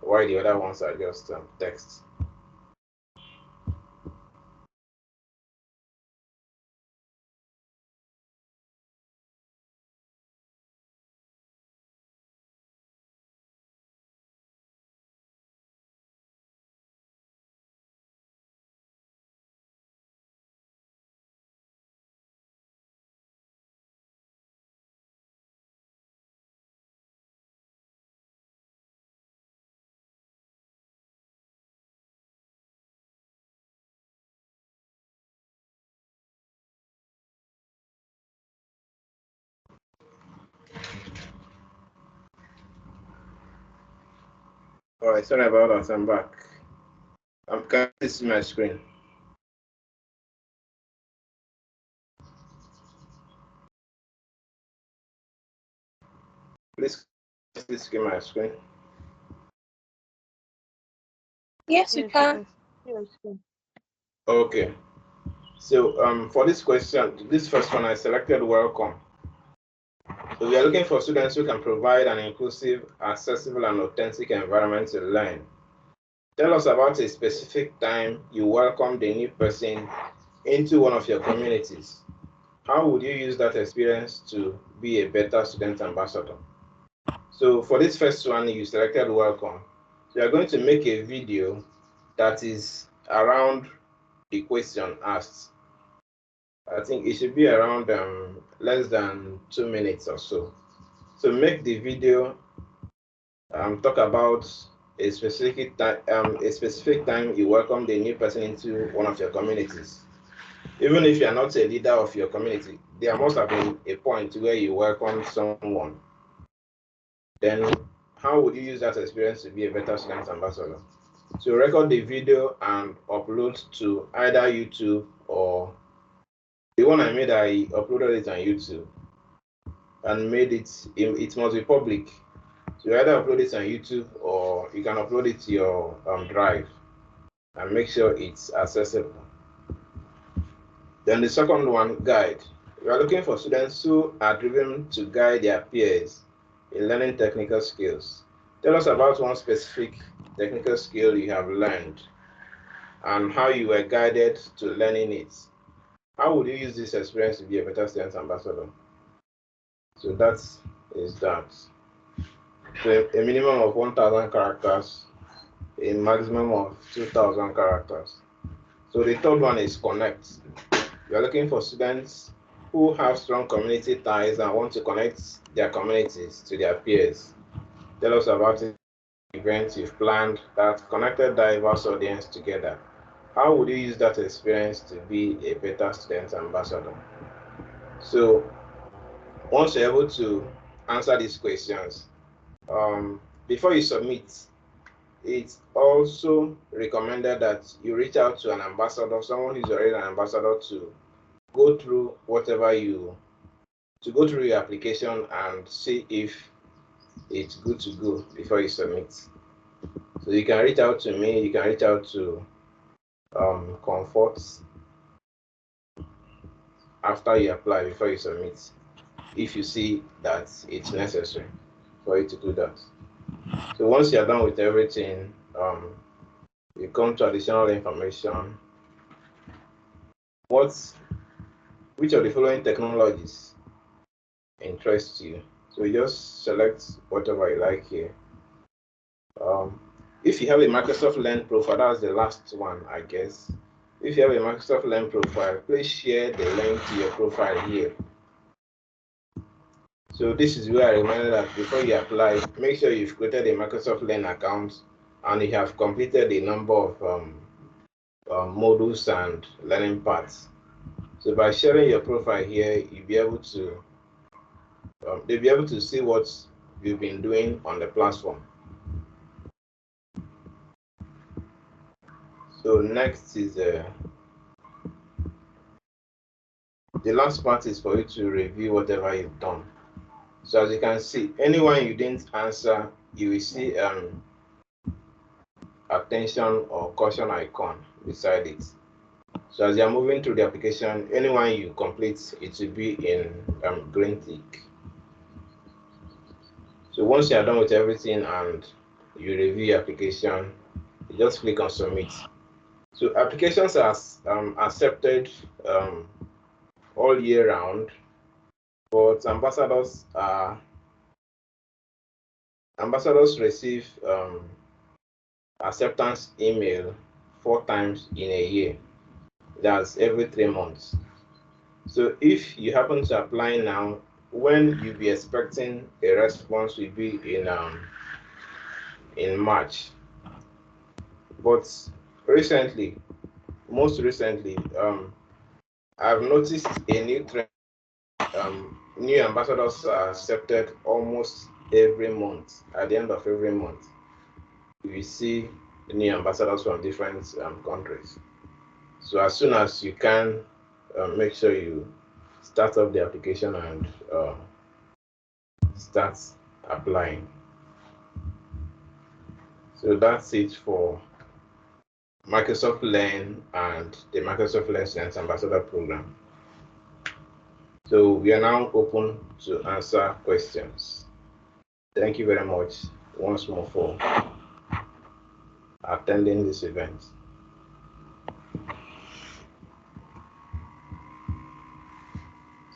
while the other ones are just text. All right, sorry about that. I'm back. Can you see my screen? Please see my screen. Yes, you can. Yes. Okay. So for this question, this first one I selected welcome. So we are looking for students who can provide an inclusive, accessible, and authentic environment to learn. Tell us about a specific time you welcomed a new person into one of your communities. How would you use that experience to be a better student ambassador? So for this first one, you selected welcome. So you're going to make a video that is around the question asked. I think it should be around less than 2 minutes or so. So make the video talk about a specific time you welcomed a new person into one of your communities. Even if you are not a leader of your community, there must have been a point where you welcomed someone. Then how would you use that experience to be a better student ambassador? So record the video and upload to either YouTube or the one I made, I uploaded it on YouTube and made it must be public. So you either upload it on YouTube or you can upload it to your Drive. and make sure it's accessible. Then the second one, guide. We are looking for students who are driven to guide their peers in learning technical skills. Tell us about one specific technical skill you have learned and how you were guided to learning it. How would you use this experience to be a better student ambassador? So that is that. So a minimum of 1,000 characters, a maximum of 2,000 characters. So the third one is connect. We are looking for students who have strong community ties and want to connect their communities to their peers. Tell us about events you've planned that connected diverse audience together. How would you use that experience to be a better student ambassador? So once you're able to answer these questions, before you submit, it's also recommended that you reach out to an ambassador, someone who's already an ambassador, to go through your application and see if it's good to go before you submit. So you can reach out to me, you can reach out to Comfort after you apply before you submit, if you see that it's necessary for you to do that. So once you're done with everything, you come to additional information. Which of the following technologies interest you? So you just select whatever you like here. If you have a Microsoft Learn profile, that's the last one, I guess. If you have a Microsoft Learn profile, please share the link to your profile here. So this is where I remind you that before you apply, make sure you've created a Microsoft Learn account and you have completed a number of modules and learning paths. So by sharing your profile here, you'll be able to they'll be able to see what you've been doing on the platform. So next is the last part is for you to review whatever you've done. So as you can see, anyone you didn't answer, you will see attention or caution icon beside it. So as you're moving through the application, anyone you complete, it will be in green tick. So once you're done with everything and you review your application, you just click on submit. So applications are accepted all year round, but ambassadors receive acceptance email 4 times in a year. That's every 3 months. So if you happen to apply now, when you'll be expecting a response will be in March. But most recently, I've noticed a new trend. New ambassadors are accepted almost every month. At the end of every month, we see new ambassadors from different countries. So as soon as you can, make sure you start up the application and start applying. So that's it for Microsoft Learn and the Microsoft Learn Student Ambassador Program. So we are now open to answer questions. Thank you very much once more for attending this event.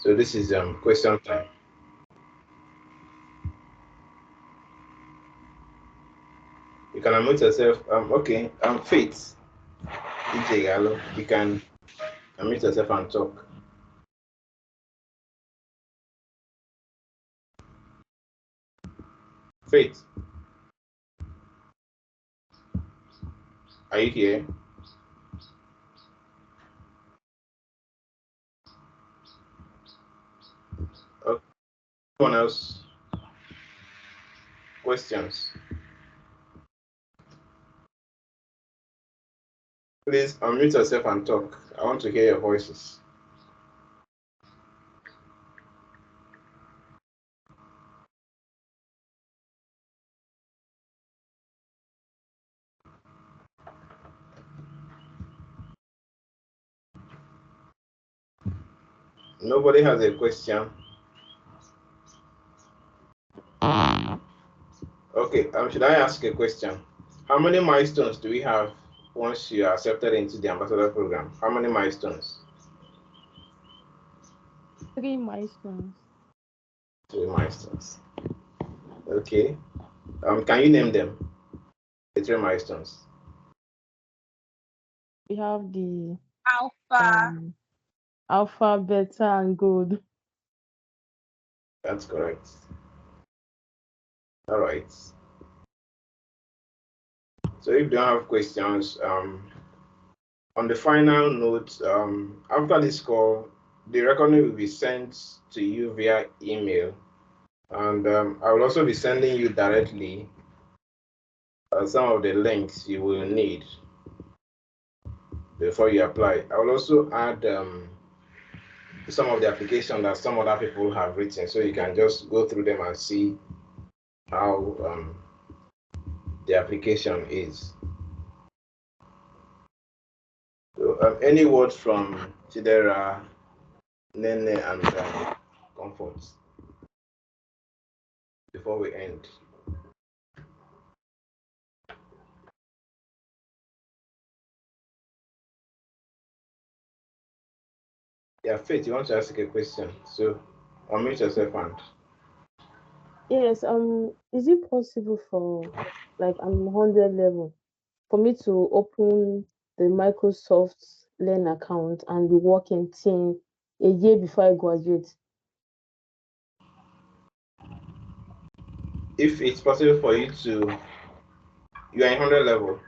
So this is question time. You can unmute yourself. Okay, Faith, DJ Gallo, you can unmute yourself and talk. Faith, are you here? Okay. Anyone else? Questions? Please unmute yourself and talk. I want to hear your voices. Nobody has a question. Okay, should I ask a question? How many milestones do we have once you are accepted into the ambassador program? How many milestones? 3 milestones. 3 milestones. Okay. Can you name them? The 3 milestones. We have the Alpha. alpha, beta, and gold. That's correct. All right. So if you don't have questions, on the final note, after this call, the recording will be sent to you via email, and I will also be sending you directly some of the links you will need before you apply. I will also add some of the application that some other people have written, so you can just go through them and see how the application is. So, any words from Chidera, Nene, and Comfort before we end? Yeah, Faith, you want to ask a question? So, unmute yourself and. Yes, is it possible for like I'm 100 level for me to open the Microsoft Learn account and be working team a year before I graduate? If it's possible for you to, you are in 100 level.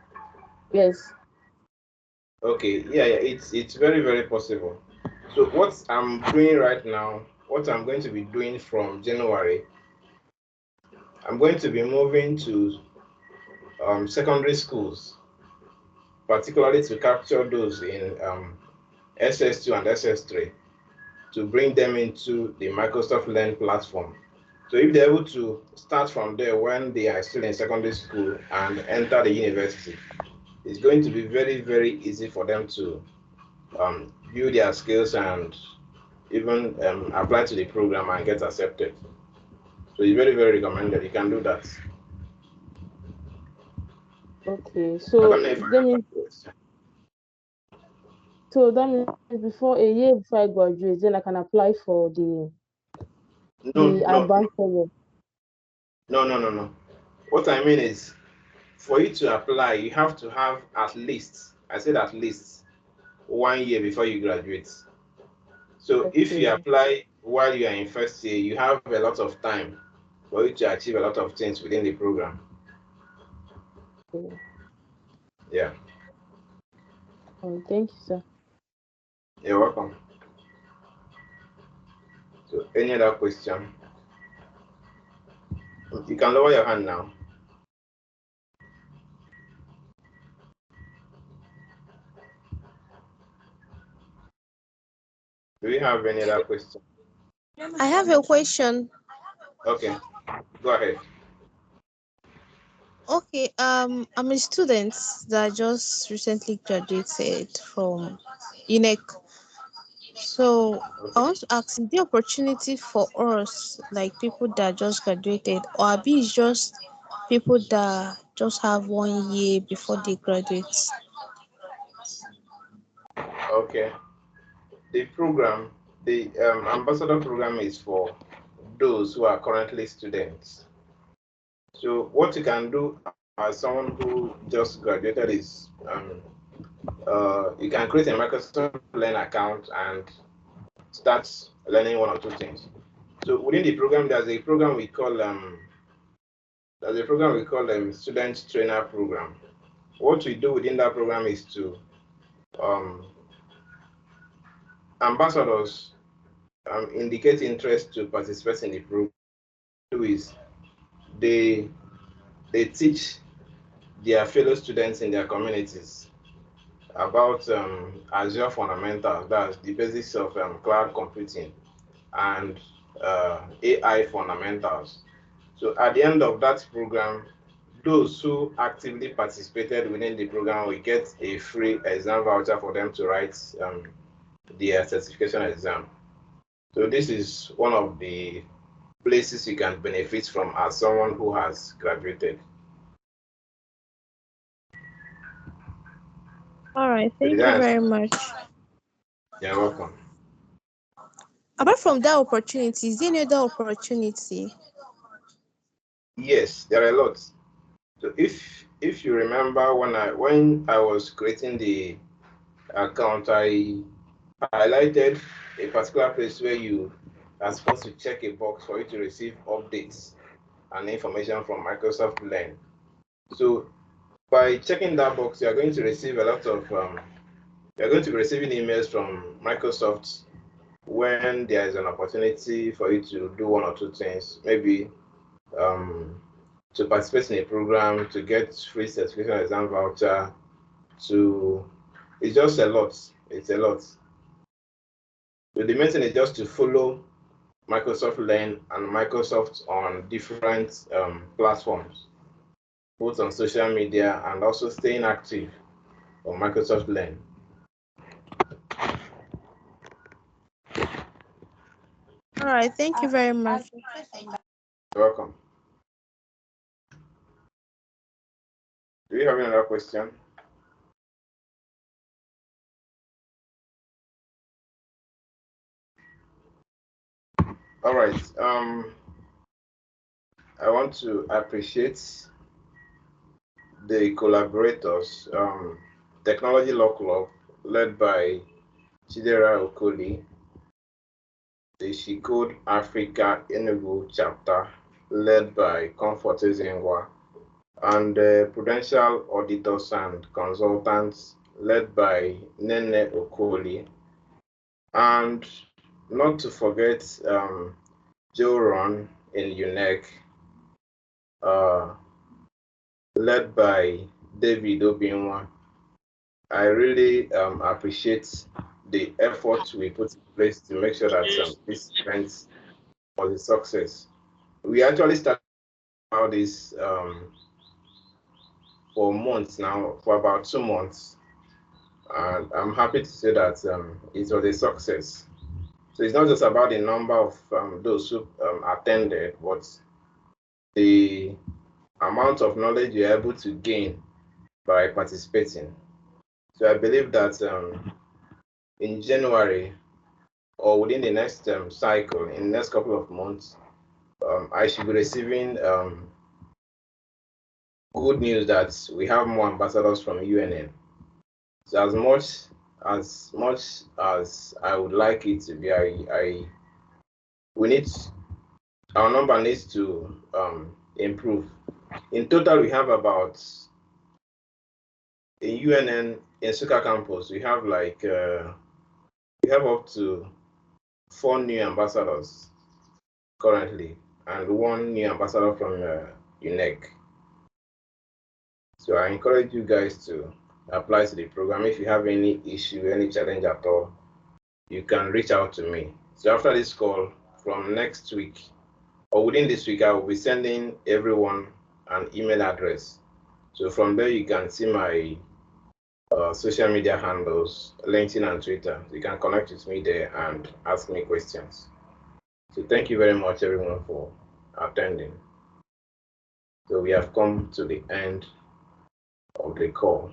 Yes. Okay, yeah, it's very, very possible. So what I'm doing right now, what I'm going to be doing from January, I'm going to be moving to secondary schools, particularly to capture those in SS2 and SS3, to bring them into the Microsoft Learn platform. So if they're able to start from there when they are still in secondary school and enter the university, it's going to be very, very easy for them to build their skills and even apply to the program and get accepted. So it's very, very recommended. You can do that. Okay. I So don't know if I that means question. before a year before I graduate, then I can apply for the No, advanced level. no. What I mean is, for you to apply, you have to have at least, I said at least, 1 year before you graduate. So if you Okay. apply while you are in first year, you have a lot of time for you to achieve a lot of things within the program. Okay. Yeah, Thank you, sir. you're welcome. So any other question? You can lower your hand now. Do we have any other question? I have a question. Okay, go ahead. Okay, I'm a student that just recently graduated from UNEC. So I want to ask, is there opportunity for us, like people that just graduated, or be it just people that just have 1 year before they graduate? Okay. The program, the ambassador program is for those who are currently students. So what you can do as someone who just graduated is you can create a Microsoft Learn account and start learning 1 or 2 things. So within the program, there's a program we call student trainer program. What we do within that program is to ambassadors indicate interest to participate in the program. Is they teach their fellow students in their communities about Azure fundamentals, that's the basics of cloud computing, and AI fundamentals. So at the end of that program, those who actively participated within the program will get a free exam voucher for them to write their certification exam. So this is one of the places you can benefit from as someone who has graduated. All right, So thank you very much. You're welcome. Apart from that opportunity, is there any other opportunity? Yes, there are a lot. So if you remember when I was creating the account, I highlighted a particular place where you are supposed to check a box for you to receive updates and information from Microsoft Learn. So by checking that box, you are going to receive a lot of you're going to be receiving emails from Microsoft when there is an opportunity for you to do one or two things, maybe to participate in a program, to get free certification exam voucher, it's just a lot. It's a lot. So the main thing is just to follow Microsoft Learn and Microsoft on different platforms, both on social media and also staying active on Microsoft Learn. All right, thank you very much. You're welcome. Do you have another question? All right. I want to appreciate the collaborators, Technology Law Club, led by Chidera Okoli, the She Code Africa Enugu chapter, led by Comfort Ezingwa, and Prudential Auditors and Consultants, led by Nene Okoli, and not to forget Joe Ron in UNEC, led by David Obinwa. I really appreciate the effort we put in place to make sure that this event was a success. We actually started about this for months now, for about 2 months, and I'm happy to say that it was a success. So it's not just about the number of those who attended, but the amount of knowledge you're able to gain by participating. So I believe that in January or within the next cycle, in the next couple of months, I should be receiving good news that we have more ambassadors from UNN. So as much as I would like it to be, we need our number needs to improve. In total, we have about in UNN in Suka campus, we have we have up to 4 new ambassadors currently, and 1 new ambassador from UNEC. So I encourage you guys to apply to the program. If you have any issue, any challenge at all, you can reach out to me. So after this call, from next week or within this week, I will be sending everyone an email address. So from there, you can see my social media handles, LinkedIn and Twitter. You can connect with me there and ask me questions. So thank you very much, everyone, for attending. So we have come to the end of the call.